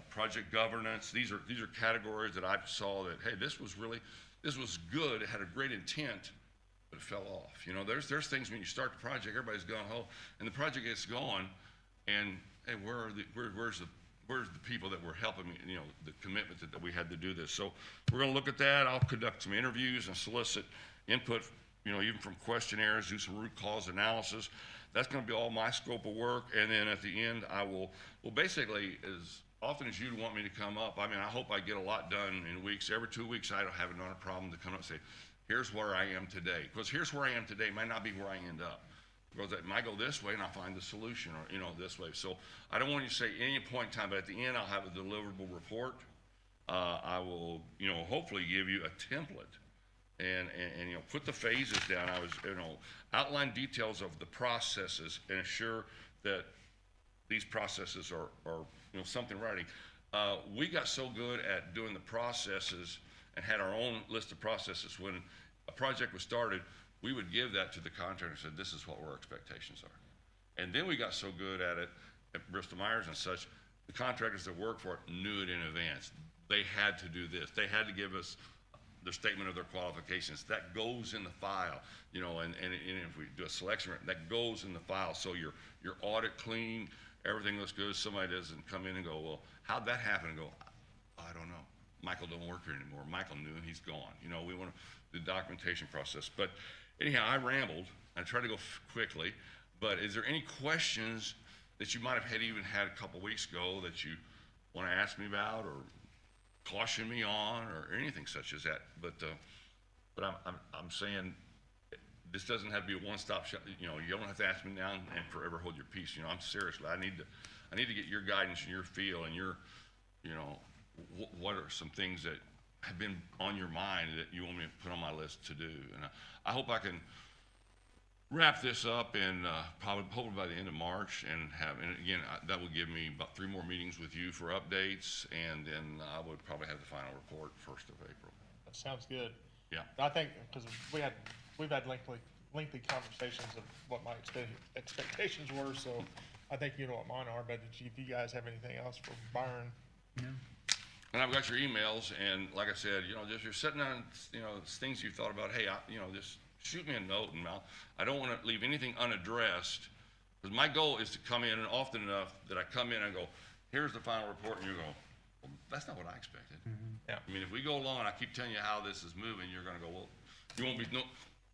project governance. These are categories that I saw that, hey, this was good. It had a great intent, but it fell off. You know, there's things when you start the project, everybody's going, oh, and the project gets going, and hey, where's the people that were helping me? You know, the commitment that we had to do this. So we're going to look at that. I'll conduct some interviews and solicit input. You know, even from questionnaires, do some root cause analysis. That's going to be all my scope of work. And then at the end, I will basically, as often as you'd want me to come up, I mean, I hope I get a lot done in weeks. Every 2 weeks, I don't have not a problem to come up and say, here's where I am today. Because here's where I am today might not be where I end up. Because it might go this way and I'll find the solution, or, you know, this way. So I don't want you to say any point in time, but at the end, I'll have a deliverable report. I will, you know, hopefully give you a template and you know, put the phases down. I was, you know, outline details of the processes and assure that these processes are you know, something writing. We got so good at doing the processes and had our own list of processes. When a project was started, we would give that to the contractor and said, this is what our expectations are. And then we got so good at it at Bristol Myers and such, the contractors that worked for it knew it in advance. They had to do this. They had to give us the statement of their qualifications. That goes in the file, you know, and if we do a selection, that goes in the file. So your audit clean, everything looks good, somebody doesn't come in and go, well, how'd that happen? And go, I don't know. Michael don't work here anymore. Michael knew and he's gone. You know, we want the documentation process. But anyhow, I rambled. I tried to go quickly. But is there any questions that you might have even had a couple weeks ago that you want to ask me about or caution me on or anything such as that? But I'm saying this doesn't have to be a one-stop shop. You know, you don't have to ask me now and forever hold your peace. You know, I'm seriously, I need to get your guidance and your feel and your, you know, what are some things that have been on your mind that you want me to put on my list to do? And I hope I can wrap this up in hopefully by the end of March and again, that will give me about 3 more meetings with you for updates, and then I would probably have the final report 1st of April. That sounds good. Yeah. I think, because we've had lengthy conversations of what my expectations were, so I think you know what mine are, but if you guys have anything else for Byron? No. And I've got your emails, and like I said, you know, just you're sitting on, you know, things you've thought about. Hey, you know, just shoot me a note, and I don't want to leave anything unaddressed, because my goal is to come in, and often enough that I come in and go, here's the final report, and you go, well, that's not what I expected. Yeah. I mean, if we go along and I keep telling you how this is moving, you're going to go, well, you won't be, no,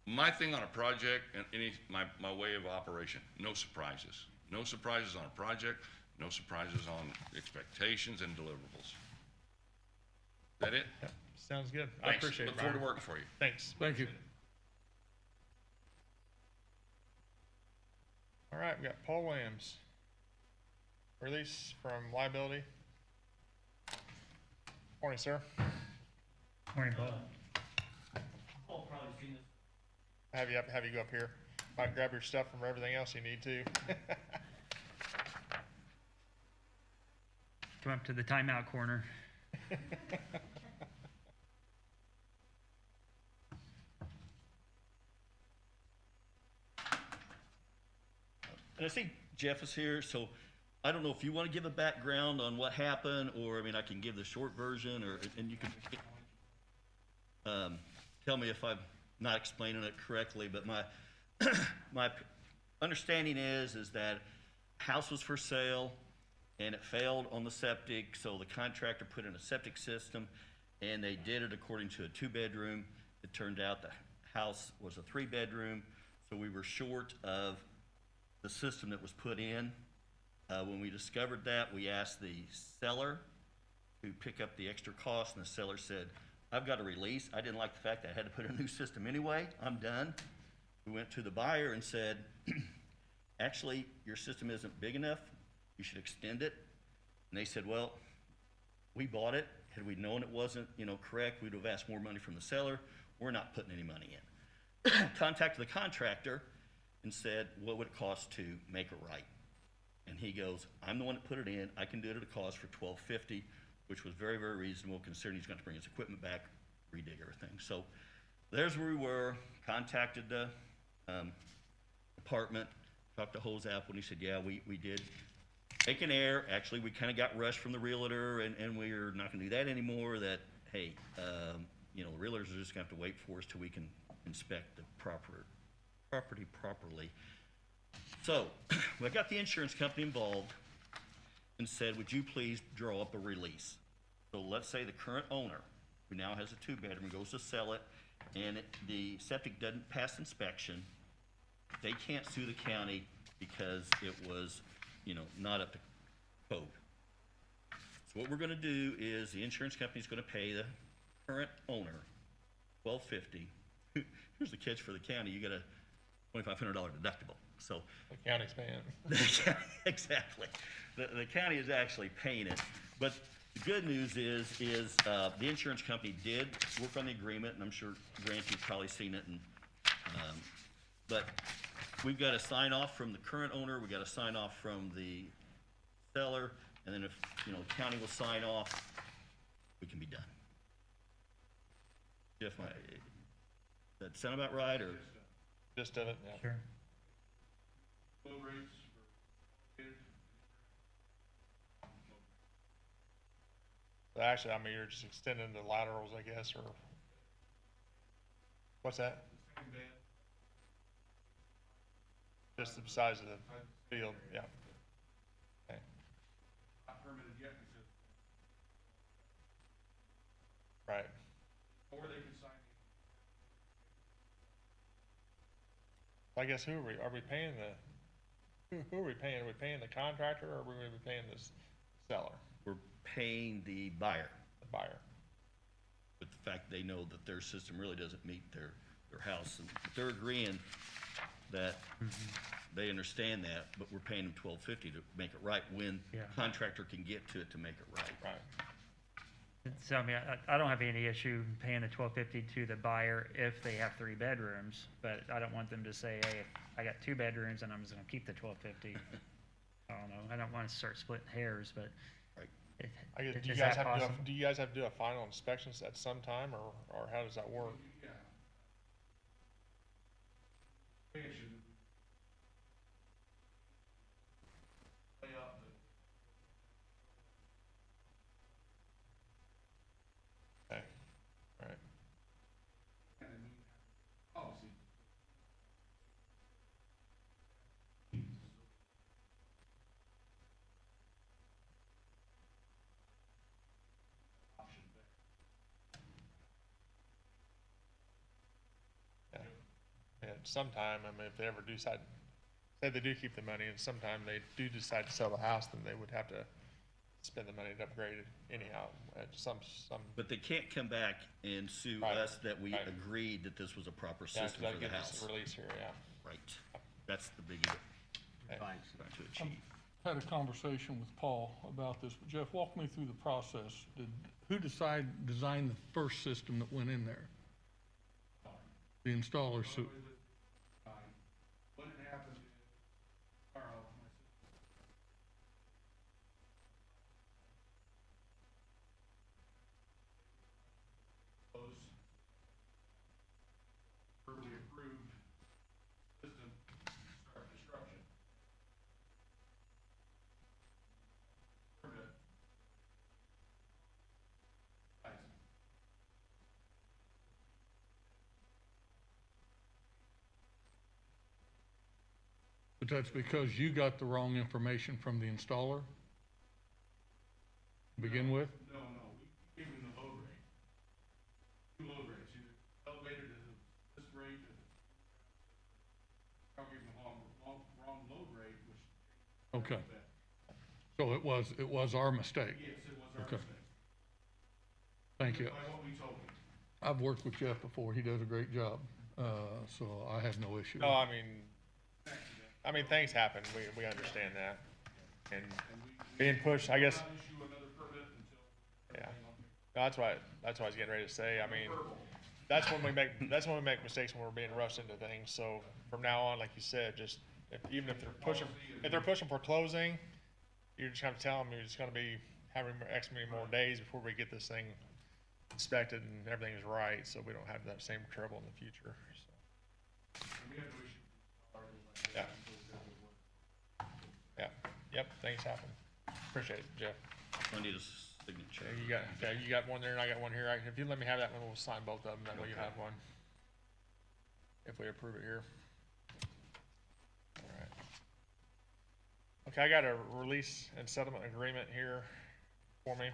my thing on a project and my way of operation, no surprises. No surprises on a project, no surprises on expectations and deliverables. Is that it? Yeah, sounds good. I Thanks. appreciate it, Look forward to Byron. working for you. Thanks. Thank you. All right, we got Paul Williams. Release from liability. Morning, sir. Morning, Paul. Have you go up here. Might grab your stuff from everything else you need to. Come up to the timeout corner. And I see Jeff is here, so I don't know if you want to give a background on what happened, or, I mean, I can give the short version, and you can tell me if I'm not explaining it correctly, but my understanding is that house was for sale, and it failed on the septic, so the contractor put in a septic system, and they did it according to a 2-bedroom. It turned out the house was a 3-bedroom, so we were short of the system that was put in. When we discovered that, we asked the seller to pick up the extra cost, and the seller said, I've got a release. I didn't like the fact that I had to put a new system anyway. I'm done. We went to the buyer and said, actually, your system isn't big enough. You should extend it. And they said, well, we bought it. Had we known it wasn't, correct, we'd have asked more money from the seller. We're not putting any money in. Contacted the contractor and said, what would it cost to make it right? And he goes, I'm the one that put it in. I can do it at a cost for $1,250, which was very, very reasonable considering he's going to bring his equipment back, redig everything. So there's where we were. Contacted the department, talked to Hose Apple, and he said, yeah, we did take an error. Actually, we kind of got rushed from the realtor, and we're not going to do that anymore. That, hey, the realtors are just going to have to wait for us till we can inspect the property properly. So we got the insurance company involved and said, would you please draw up a release? So let's say the current owner, who now has a 2-bedroom, goes to sell it, and the septic doesn't pass inspection. They can't sue the county because it was, not up to code. So what we're going to do is the insurance company is going to pay the current owner $1,250. Here's the catch for the county: you got a $2,500 deductible. So The county's paying. exactly. The county is actually paying it. But the good news is the insurance company did work on the agreement, and I'm sure, Grant, you've probably seen it. But we've got a sign off from the current owner, we got a sign off from the seller, and then if, the county will sign off, we can be done. Jeff, does that sound about right, or? Just did it, yeah. Sure. But actually, you're just extending the laterals, I guess, or what's that? Just the size of the field, yeah. Right. Or they can sign. I guess who are we paying who are we paying? Are we paying the contractor or are we gonna be paying this seller, We're paying the buyer the buyer? with the fact they know that their system really doesn't meet their house. And they're agreeing that they understand that, but we're paying them $12.50 to make it right when Yeah. contractor can get to it to make it right. Right. So, I mean, I don't have any issue paying the $12.50 to the buyer if they have 3 bedrooms, but I don't want them to say, hey, I got 2 bedrooms and I'm just gonna keep the $12.50. I don't know, I don't wanna start splitting hairs, but. Right. I guess, Is that possible? do you guys have to do a final inspection at some time or how does that work? Okay, all right. Yeah, and sometime, I mean, if they ever do decide, say they do keep the money and sometime they do decide to sell the house, then they would have to spend the money to upgrade it anyhow, at some, But they can't come back and sue Right. us that we Right. agreed that this was a proper yeah, 'cause system for that the gives us house. a release here, yeah. Right. That's the biggie Okay. Fine. we're trying to achieve. Had a conversation with Paul about this. Jeff, walk me through the process. Who designed the first system that went in there? The installer, so, What had happened is, Carl, my sister. Those verbally approved system start construction. Permit. License. but that's because you got the wrong information from the installer? To begin with? No, we gave them the load rate. 2 load rates, either elevated at this rate, or gave them the wrong load rate, which. Okay. So it was our mistake? Yes, it was our Okay. mistake. Thank you. By what we told him. I've worked with Jeff before. He does a great job. So I have no issue. No, I mean, things happen, we understand that. And being pushed, I guess, Not issue another permit until. yeah. No, that's what I was getting ready to say. I mean, that's when we make mistakes when we're being rushed into things. So from now on, like you said, just even if they're pushing for closing, you're just gonna tell them you're just gonna be having X many more days before we get this thing inspected and everything's right, so we don't have that same trouble in the future, so. We have no issue. Yeah. Yeah, yep, things happen. Appreciate it, Jeff. I need a signature. You got one there and I got one here. If you let me have that one, we'll sign both of them, that way you Okay. have one. If we approve it here. All right. Okay, I got a release and settlement agreement here for me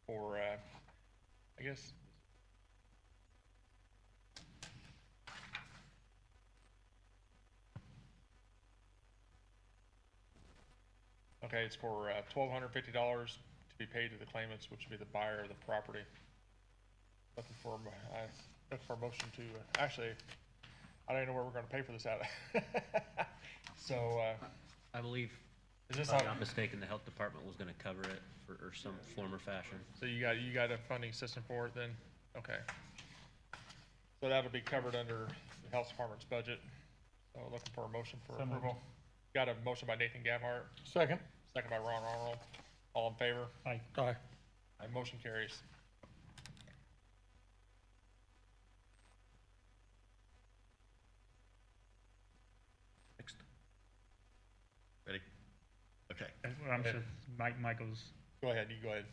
for, I guess. Okay, it's for $1,250 to be paid to the claimants, which would be the buyer of the property. Looking for a motion to, actually, I don't even know where we're gonna pay for this out of. So, I believe, is this if how, I'm not mistaken, the health department was gonna cover it or some form or fashion. so you got a funding system for it then? Okay. So that'll be covered under the health department's budget. So looking for a motion for So moved. approval. Got a motion by Nathan Gabhart, Second? second by Ron Arnold. All in favor? Aye. Aye, motion carries. Next. Ready? Okay. I'm sure Michael's, Go ahead, you go ahead.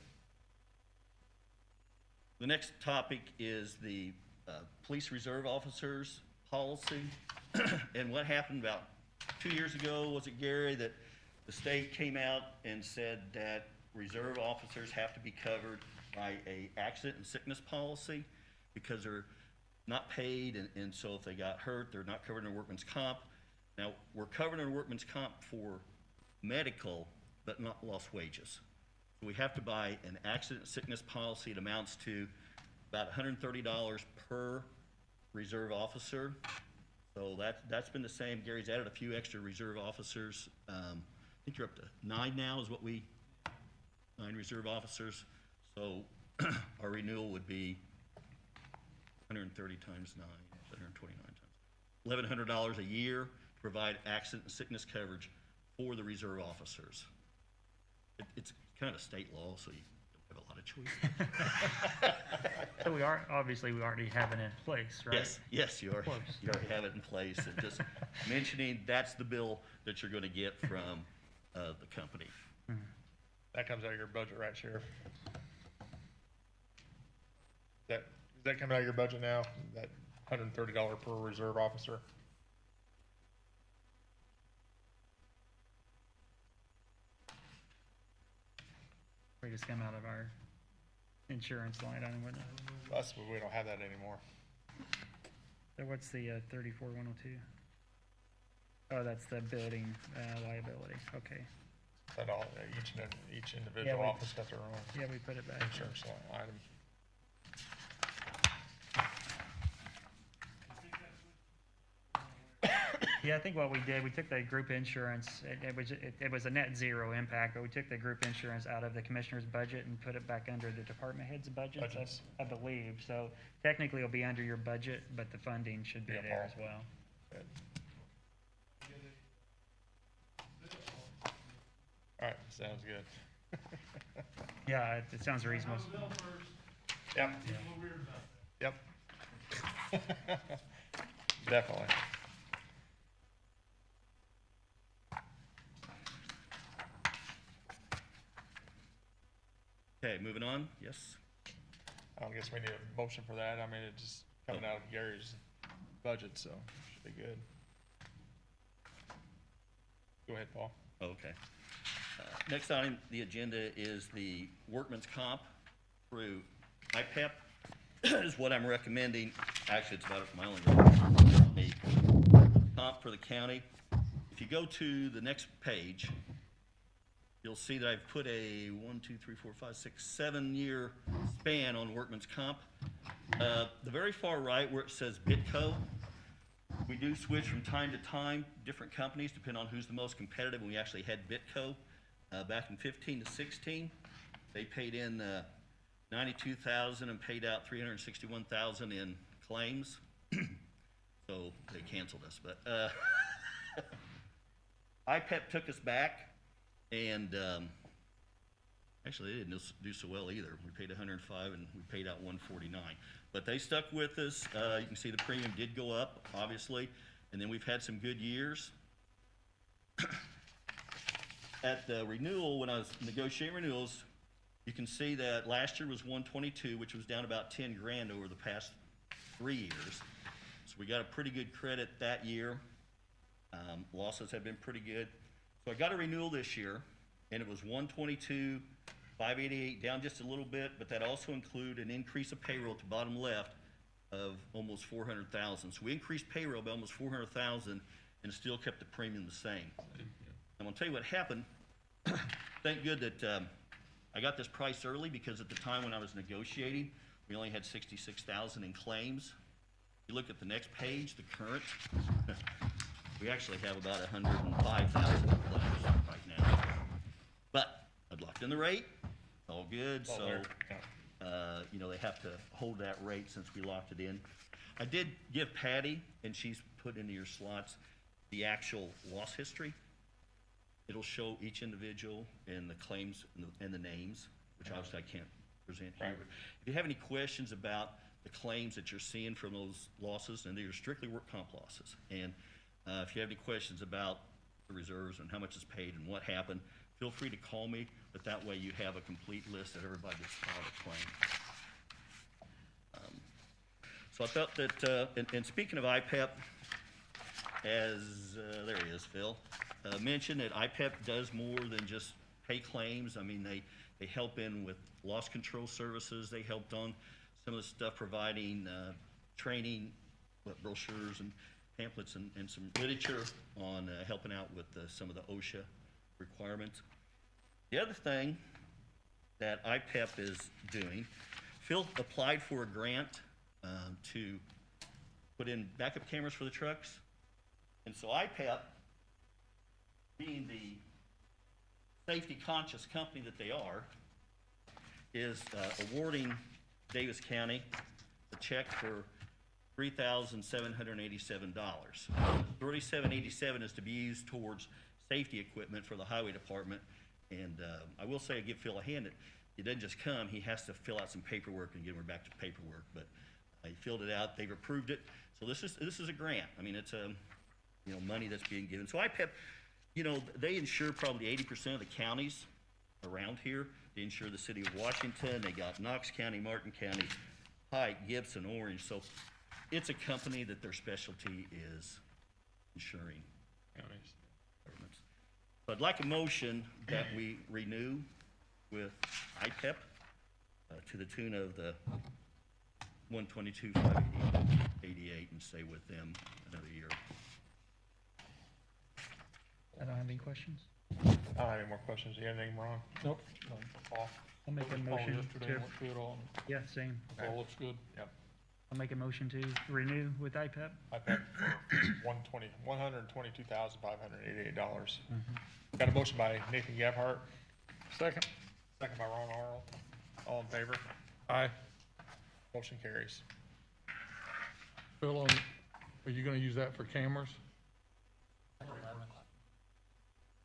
The next topic is the police reserve officers policy. And what happened about 2 years ago, was it Gary, that the state came out and said that reserve officers have to be covered buy a accident and sickness policy because they're not paid, and so if they got hurt, they're not covered under workman's comp. Now, we're covered under workman's comp for medical, but not lost wages. So we have to buy an accident and sickness policy. It amounts to about $130 per reserve officer. So that's been the same. Gary's added a few extra reserve officers. I think you're up to 9 now is what 9 reserve officers. So our renewal would be 130 times 9, 129 times. $1,100 a year to provide accident and sickness coverage for the reserve officers. It's kind of a state law, so you don't have a lot of choice. So we already have it in place, right? Yes, you already Close. have it in place. And just mentioning that's the bill that you're going to get from the company. That comes out of your budget, right, Sheriff? Is that coming out of your budget now? That $130 per reserve officer? We just come out of our insurance line item, wouldn't it? Us, we don't have that anymore. So what's the 34,102? Oh, that's the building liability, okay. That all, each individual Yeah, office got their own Yeah, we put it back. insurance line item. Yeah, I think what we did, we took the group insurance, it was a net zero impact, but we took the group insurance out of the commissioner's budget and put it back under the department head's budgets, Budgets. I believe. So technically it'll be under your budget, but the funding should be Yeah, there Paul. as well. Good. All right, sounds good. Yeah, it sounds reasonable. Yep. Yep. Definitely. Okay, moving on. Yes. I don't guess we need a motion for that. I mean, it's just coming out of Gary's budget, so should be good. Go ahead, Paul. Okay. Next item, the agenda is the workman's comp through IPEP is what I'm recommending. Actually, it's about my only recommendation. A comp for the county. If you go to the next page, you'll see that I've put a 1, 2, 3, 4, 5, 6, 7-year span on workman's comp. The very far right where it says Bitco, we do switch from time to time, different companies, depending on who's the most competitive, and we actually had Bitco back in 15 to 16. They paid in $92,000 and paid out $361,000 in claims. So they canceled us, but IPEP took us back, and actually they didn't do so well either. We paid $105 and we paid out $149. But they stuck with us. You can see the premium did go up, obviously, and then we've had some good years. At the renewal, when I was negotiating renewals, you can see that last year was 122, which was down about 10 grand over the past 3 years. So we got a pretty good credit that year. Losses have been pretty good. So I got a renewal this year, and it was 122, 588, down just a little bit, but that also included an increase of payroll at the bottom left of almost 400,000. So we increased payroll by almost 400,000 and still kept the premium the same. I'm gonna tell you what happened. Thank good that I got this price early, because at the time when I was negotiating, we only had 66,000 in claims. You look at the next page, the current, we actually have about 105,000 in claims right now. But I'd locked in the rate, all good, All so, there. you know, they have to hold that rate since we locked it in. I did give Patty, and she's put into your slots, the actual loss history. It'll show each individual and the claims and the names, which obviously I can't present here. Right. But if you have any questions about the claims that you're seeing from those losses, and they're strictly work comp losses, and if you have any questions about the reserves and how much is paid and what happened, feel free to call me, but that way you have a complete list of everybody that's filed a claim. So I thought that, and speaking of IPEP, as, there he is, Phil, mentioned that IPEP does more than just pay claims. I mean, they They help in with loss control services. They helped on some of the stuff providing training, brochures and pamphlets and some literature on helping out with some of the OSHA requirements. The other thing that IPEP is doing, Phil applied for a grant to put in backup cameras for the trucks. And so IPEP, being the safety conscious company that they are, is awarding Daviess County a check for $3,787. $3,787 is to be used towards safety equipment for the highway department. And I will say, I give Phil a hand that he doesn't just come, he has to fill out some paperwork and give her back to paperwork. But he filled it out, they've approved it. So this is a grant. I mean, it's money that's being given. So IPEP, they insure probably 80% of the counties around here. They insure the city of Washington. They got Knox County, Martin County, Pike, Gibson, Orange. So it's a company that their specialty is insuring Counties. governments. So I'd like a motion that we renew with IPEP to the tune of the $122,588 and stay with them another year. I don't have any questions. I don't have any more questions. Do you have anything, Ron? Nope. Paul? I'll make a Called motion yesterday, to, went through it all, yeah, same. and it all looks good. Yep. I'll make a motion to renew with IPEP. IPEP for $122,588. Got a motion by Nathan Gabhart, Second. second by Ron Arnold. All in favor? Aye. Motion carries. Phil, are you gonna use that for cameras?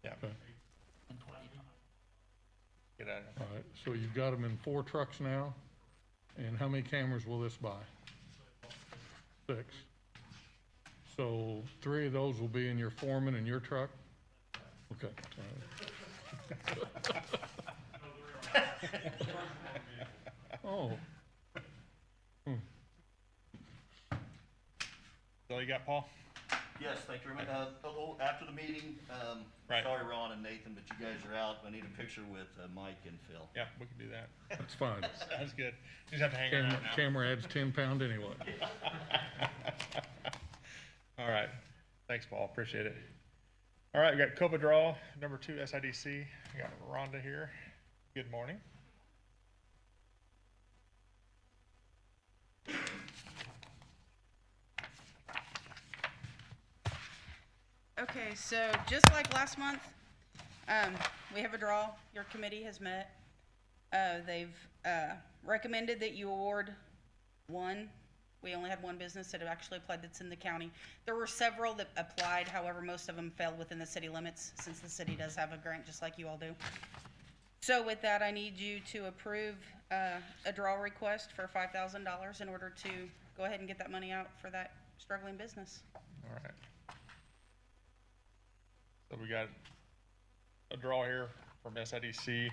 Yeah. Okay. Get out of All right, so you've got them in 4 trucks now, and how many cameras will this buy? 6. So 3 of those will be in your Foreman and your truck? Okay, all right. Oh. So you got Paul? Yes, thank you very much. After the meeting, Right. sorry, Ron and Nathan, but you guys are out. I need a picture with Mike and Phil. Yeah, we can do that. That's fine. That's good. You just have to hang around now. Camera adds 10 pound anyway. All right. Thanks, Paul. Appreciate it. All right, we got COPA draw, number 2, SIDC. We got Rhonda here. Good morning. Okay, so just like last month, we have a draw. Your committee has met. They've recommended that you award one. We only had one business that have actually applied that's in the county. There were several that applied, however, most of them fell within the city limits, since the city does have a grant just like you all do. So with that, I need you to approve a draw request for $5,000 in order to go ahead and get that money out for that struggling business. All right. So we got a draw here from SIDC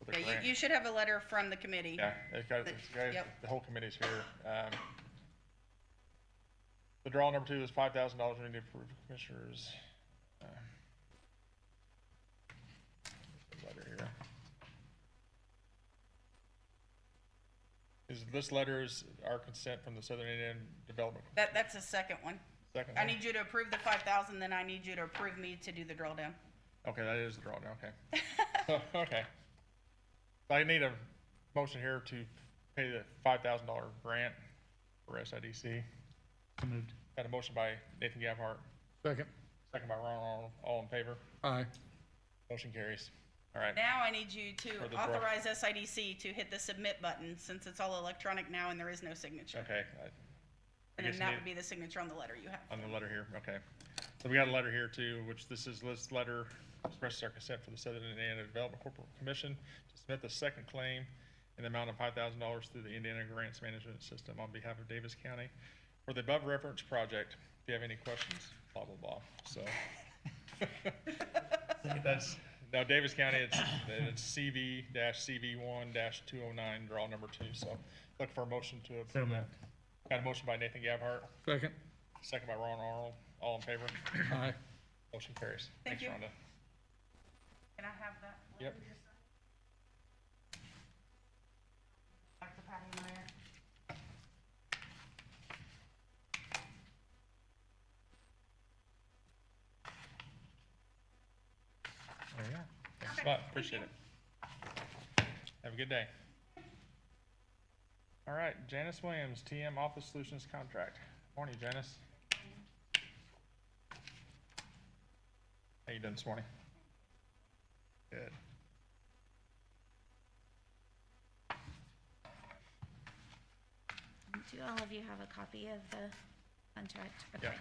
for the Yeah, grant. you should have a letter from the committee. Yeah, Yep. the whole committee's here. The draw number 2 is $5,000. We need to approve commissioners. Letter here. This letter is our consent from the Southern Indian Development. That's the second one. Second I one? need you to approve the 5,000, then I need you to approve me to do the drill down. Okay, that is the draw now, okay. Okay. I need a motion here to pay the $5,000 grant for SIDC. So moved. Got a motion by Nathan Gabhart, Second. second by Ron Arnold. All in favor? Aye. Motion carries. All right. Now I need you For to the draw. authorize SIDC to hit the submit button, since it's all electronic now and there is no signature. Okay. And guess then that you would be the signature on the letter you have. On the letter here, okay. So we got a letter here too, which this letter expresses our consent for the Southern Indiana Development Corporate Commission to submit the second claim in the amount of $5,000 through the Indiana Grants Management System on behalf of Daviess County for the above referenced project. If you have any questions, blah, blah, blah. So that's, now Daviess County, it's CV-CV1-209, draw number 2. So look for a motion to approve that. Got a motion by Nathan Gabhart, Second. second by Ron Arnold. All in favor? Aye. Motion carries. Thank Thanks, you. Rhonda. Can I have that? Yep. proud of you, Mayor. There you go. Thanks a Okay, lot, thank appreciate you. it. Have a good day. All right, Janice Williams, TM Office Solutions Contract. Morning, Janice. How you doing this morning? Good. Do all of you have a copy of the contract? Yeah. Okay.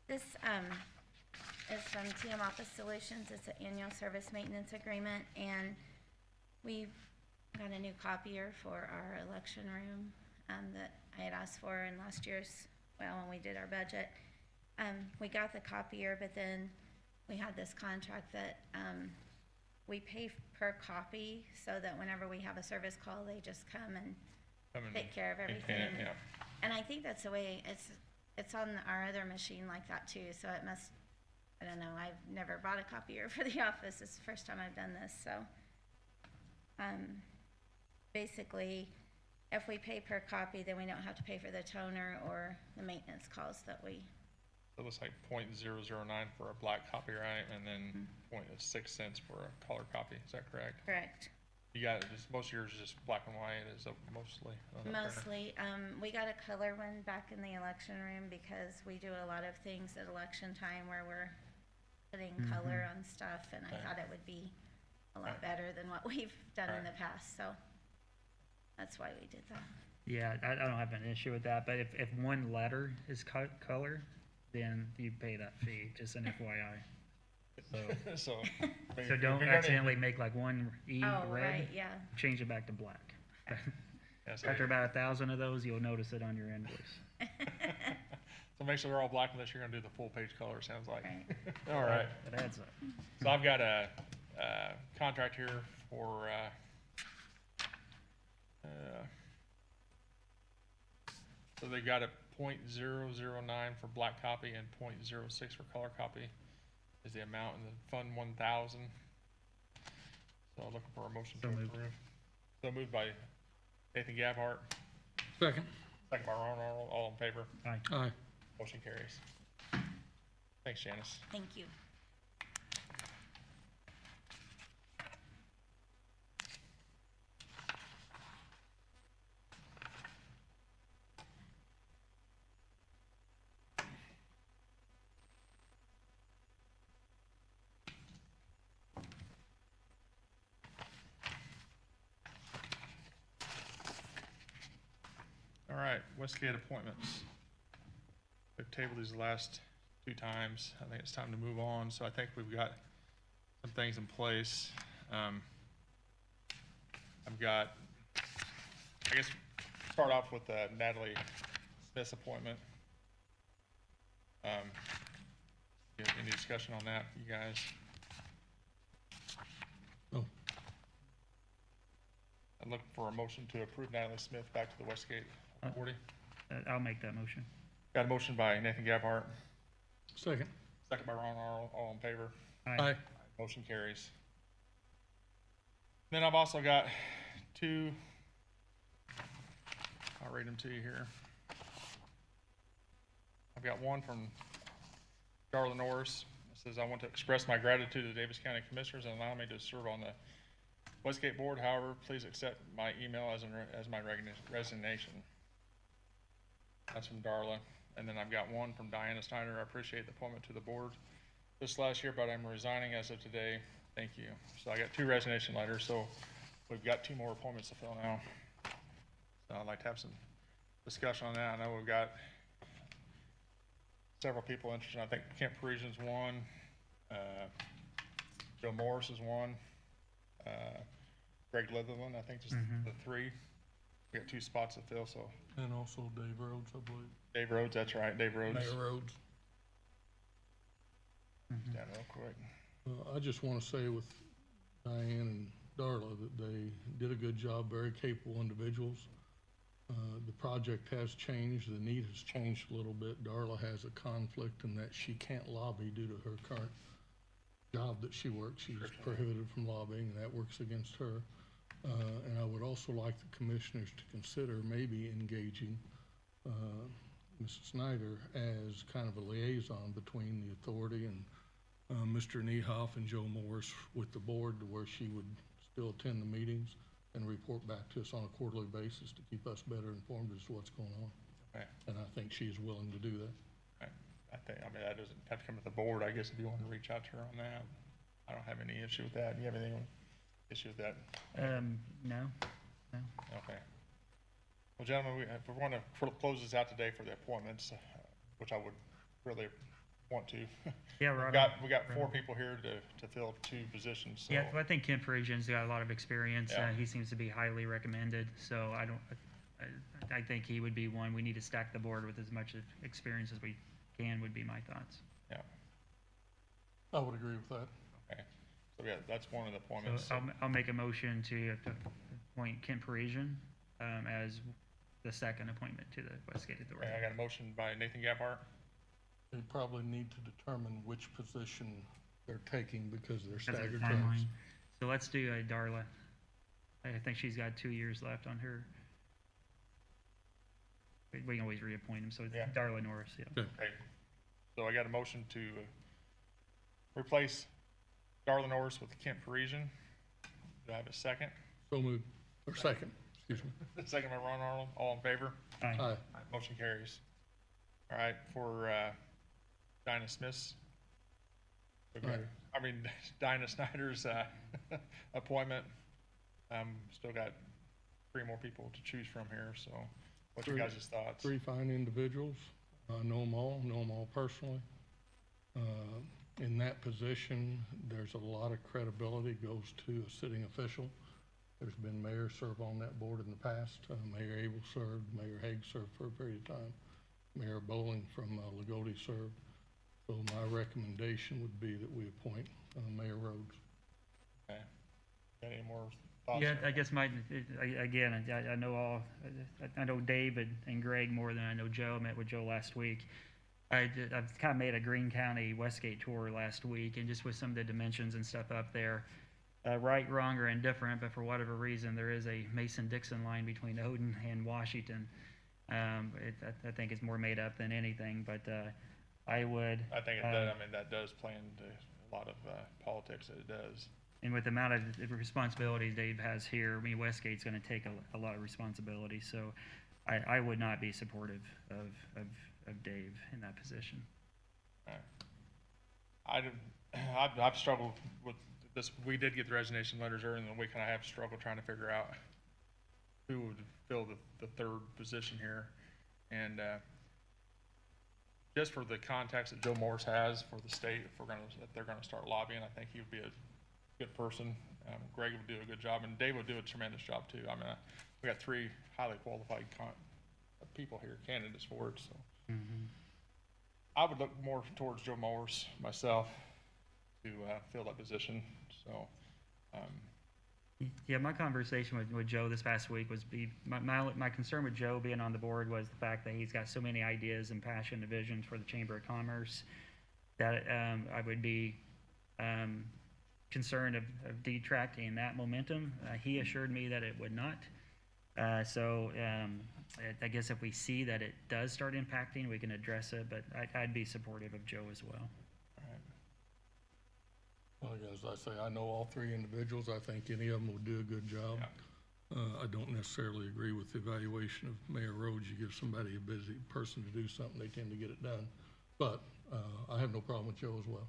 This is from TM Office Solutions. It's an annual service maintenance agreement, and we've got a new copier for our election room that I had asked for in last year's, well, when we did our budget. We got the copier, but then we had this contract that we pay per copy, so that whenever we have a service call, they just come and take care of everything. Yeah. And I think that's the way it's on our other machine like that too. So it must, I don't know, I've never bought a copier for the office. It's the first time I've done this. So basically, if we pay per copy, then we don't have to pay for the toner or the maintenance calls that we. It looks like .009 for a black copy, right? And then 0.6 cents for a color copy. Is that correct? Correct. You got it, just, most of yours is just black and white, is it mostly? on the printer? Mostly, we got a color one back in the election room because we do a lot of things at election time where we're putting color on stuff, and I Okay. thought it would be a lot Right. better than what we've done in Right. the past, so that's why we did that. Yeah, I don't have an issue with that, but if one letter is color, then you pay that fee, just an FYI. So, So don't accidentally make like one E Oh, red, right, yeah. change it back to black. Yeah, so, After about 1,000 of those, you'll notice it on your invoice. so make sure they're all black unless you're gonna do the full page color, sounds like. Right. All right, It adds up. so I've got a contract here for, so they got a .009 for black copy and .06 for color copy is the amount in the Fund 1000. So I'm looking for a motion to So moved. approve. So moved by Nathan Gabhart, Second. second by Ron Arnold, all in favor. Aye. Aye. Motion carries. Thanks, Janice. Thank you. All right, Westgate appointments. We've tabled these the last 2 times. I think it's time to move on, so I think we've got some things in place. I've got, I guess, start off with Natalie Smith's appointment. Any discussion on that, you guys? No. I'm looking for a motion to approve Natalie Smith back to the Westgate Authority. I'll make that motion. Got a motion by Nathan Gabhart, Second. second by Ron Arnold, all in favor. Aye. Motion carries. Then I've also got 2, I'll read them to you here. I've got one from Darla Norris. It says, I want to express my gratitude to the Daviess County Commissioners and allow me to serve on the Westgate Board. However, please accept my email as my resignation. That's from Darla. And then I've got one from Diana Snyder. I appreciate the appointment to the board this last year, but I'm resigning as of today. Thank you. So I got 2 resignation letters, so we've got 2 more appointments to fill now. So I'd like to have some discussion on that. I know we've got several people interested. I think Kent Parisian's one, Joe Morris is one, Greg Litherland, I think is the 3. We got 2 spots to fill, so. And also Dave Rhodes, I believe. Dave Rhodes, that's right, Dave Rhodes. Mayor Rhodes. Down real quick. I just want to say with Diane and Darla that they did a good job, very capable individuals. The project has changed, the need has changed a little bit. Darla has a conflict in that she can't lobby due to her current job that she works. She's prohibited from lobbying, and that works against her. And I would also like the commissioners to consider maybe engaging Mrs. Snyder as kind of a liaison between the authority and Mr. Niehoff and Joe Morris with the board, to where she would still attend the meetings and report back to us on a quarterly basis to keep us better informed as to what's going on. Okay. And I think she is willing to do that. I think, I mean, that doesn't have to come with the board, I guess, if you want to reach out to her on that. I don't have any issue with that. Do you have any issue with that? No. Okay. Well, gentlemen, if we want to close this out today for the appointments, which I would really want to. Yeah, right. We got 4 people here to fill 2 positions, so. Yeah, well, I think Ken Parisian's got a lot of experience. Yeah. He seems to be highly recommended, so I think he would be one. We need to stack the board with as much experience as we can, would be my thoughts. Yeah, I would agree with that. okay. So, yeah, that's one of the appointments. So I'll make a motion to appoint Ken Parisian as the second appointment to the Westgate Authority. Okay, I got a motion by Nathan Gabhart. They probably need to determine which position they're taking because they're Because of the staggered terms. timeline. So let's do Darla. I think she's got 2 years left on her. We can always reappoint him, so Yeah. Darla Norris, yeah. Okay. Okay. So I got a motion to replace Darla Norris with Kent Parisian. Do I have a second? So moved, or second, excuse me. Second by Ron Arnold. All in favor? Aye. Aye. All right, motion carries. All right, for Dinah Smith's, Snyder. I mean, Dinah Snyder's appointment. Still got 3 more people to choose from here, so what's your guys' thoughts? 3 fine individuals, know them all personally. In that position, there's a lot of credibility goes to a sitting official. There's been mayors serve on that board in the past. Mayor Abel served, Mayor Hague served for a period of time. Mayor Bowling from Lagodi served. So my recommendation would be that we appoint Mayor Rhodes. Okay. Got any more thoughts? Yeah, I guess again, I know David and Greg more than I know Joe. I met with Joe last week. I've kind of made a Greene County Westgate tour last week, and just with some of the dimensions and stuff up there, right, wrong, or indifferent, but for whatever reason, there is a Mason-Dixon line between Odin and Washington. I think it's more made up than anything, but I would. I think it does. I mean, that does play into a lot of politics. It does. And with the amount of responsibilities Dave has here, I mean, Westgate's going to take a lot of responsibility. So I would not be supportive of Dave in that position. I've struggled with this. We did get the resignation letters earlier in the week, and I have struggled trying to figure out who would fill the 3rd position here. And just for the contacts that Joe Morris has for the state, if they're gonna start lobbying, I think he would be a good person. Greg would do a good job, and Dave would do a tremendous job too. I mean, we got 3 highly qualified people here, candidates for it. So I would look more towards Joe Morris myself to fill that position. So. Yeah, my conversation with Joe this past week was my concern with Joe being on the board was the fact that he's got so many ideas and passion and visions for the Chamber of Commerce that I would be concerned of detracting that momentum. He assured me that it would not. So I guess if we see that it does start impacting, we can address it, but I'd be supportive of Joe as well. Well, as I say, I know all 3 individuals. I think any of them will do a good job. Yeah. I don't necessarily agree with the evaluation of Mayor Rhodes. You give somebody a busy person to do something, they tend to get it done. But I have no problem with Joe as well.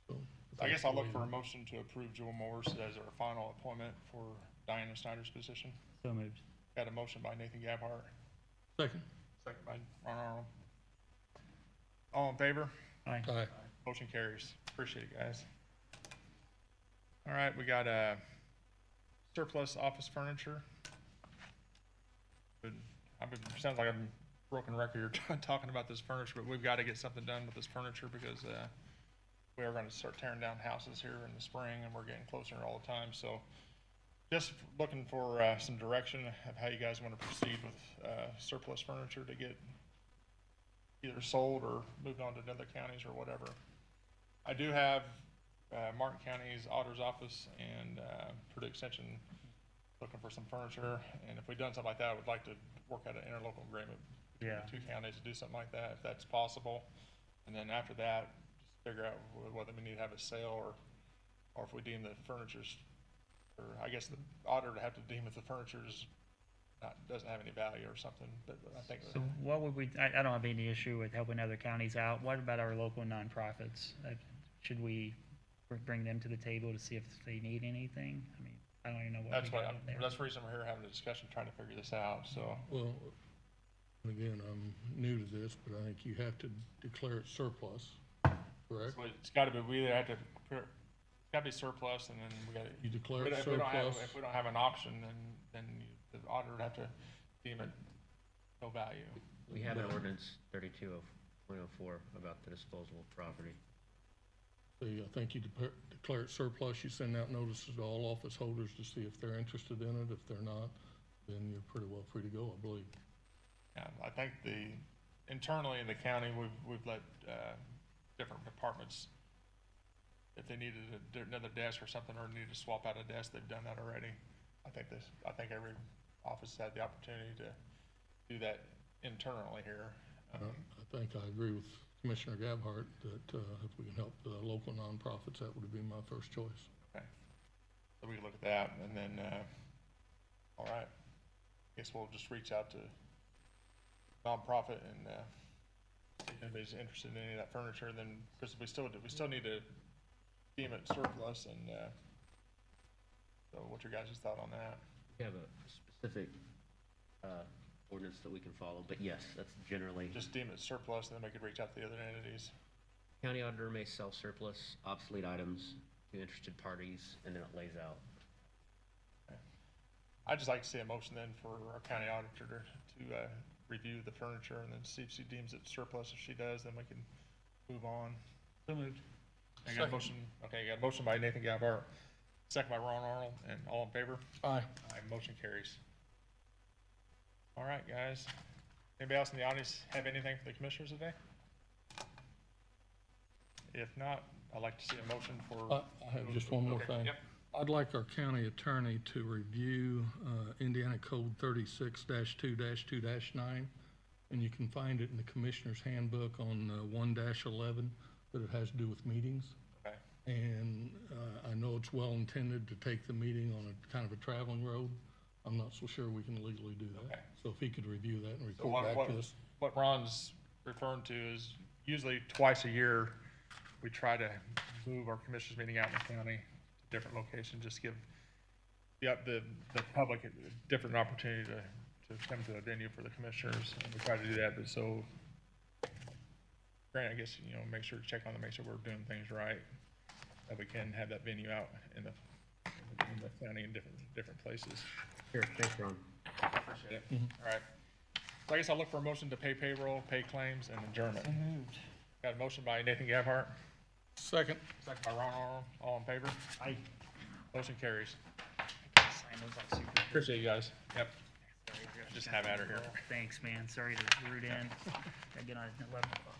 So I guess I'll look for a motion to approve Joe Morris as our final appointment for Diana Snyder's position. So moved. Got a motion by Nathan Gabhart, Second. second by Ron Arnold. All in favor? Aye. Aye. Motion carries. Appreciate it, guys. All right, we got surplus office furniture. Sounds like I'm broken record here talking about this furniture, but we've got to get something done with this furniture because we are going to start tearing down houses here in the spring, and we're getting closer all the time. So just looking for some direction of how you guys want to proceed with surplus furniture to get either sold or moved on to other counties or whatever. I do have Martin County's auditor's office and Purdue Extension looking for some furniture, and if we've done something like that, I would like to work out an interlocal agreement between Yeah. the two counties to do something like that, if that's possible. And then after that, just figure out whether we need to have a sale or if we deem the furniture's, or I guess the auditor would have to deem if the furniture's doesn't have any value or something, but I think. So what would we, I don't have any issue with helping other counties out. What about our local nonprofits? Should we bring them to the table to see if they need anything? I mean, I don't even know what That's we what, got in there. that's the reason we're here having a discussion, trying to figure this out, so. Well, again, I'm new to this, but I think you have to declare it surplus, correct? So it's gotta be, we either have to, it's gotta be surplus, and then we gotta. You declare it If we don't have, surplus. if we don't have an auction, then the auditor would have to deem it no value. We have an ordinance 32.04 about the disposal of property. So I think you declare it surplus, you send out notices to all office holders to see if they're interested in it. If they're not, then you're pretty well free to go, I believe. Yeah, I think internally in the county, we've let, different departments, if they needed another desk or something, or needed to swap out a desk, they've done that already. I think every office had the opportunity to do that internally here. I think I agree with Commissioner Gabhart that if we can help the local nonprofits, that would be my first choice. Okay. So we can look at that, and then, all right. Guess we'll just reach out to nonprofit and, see if anybody's interested in any of that furniture, and then, because we still need to deem it surplus, and, so what's your guys' thought on that? We have a specific ordinance that we can follow, but yes, that's generally. Just deem it surplus, and then we could reach out to the other entities. County auditor may sell surplus, obsolete items to interested parties, and then it lays out. I'd just like to see a motion then for our county auditor to review the furniture and then see if she deems it surplus. If she does, then we can move on. So moved. I got a motion, okay, I got a motion by Nathan Gabhart, second by Ron Arnold, and all in favor? Aye. Aye, motion carries. All right, guys. Anybody else in the audience have anything for the commissioners today? If not, I'd like to see a motion for. I have just one more Okay, thing. Yep. I'd like our county attorney to review Indiana Code 36-2-2-9, and you can find it in the Commissioner's Handbook on 1-11, but it has to do with meetings. Okay. And I know it's well intended to take the meeting on a kind of a traveling road. I'm not so sure we can legally do that. Okay. So if he could review that and So report back to us. what Ron's referring to is usually twice a year, we try to move our commissioners meeting out in the county to different locations, just give the public a different opportunity to come to a venue for the commissioners. And we try to do that, but so, Grant, I guess, make sure to check on them, make sure we're doing things right, that we can have that venue out in the county in different places. Here, thanks, Ron. Appreciate it. All right. So I guess I'll look for a motion to pay payroll, pay claims, and adjournment. Moved. Got a motion by Nathan Gabhart, Second. second by Ron Arnold. All in favor? Aye. Motion carries. Sign those like super. Appreciate you guys. Yep. Sorry, Just have at her here. Thanks, man. Sorry to root in. I get on at 11 o'clock.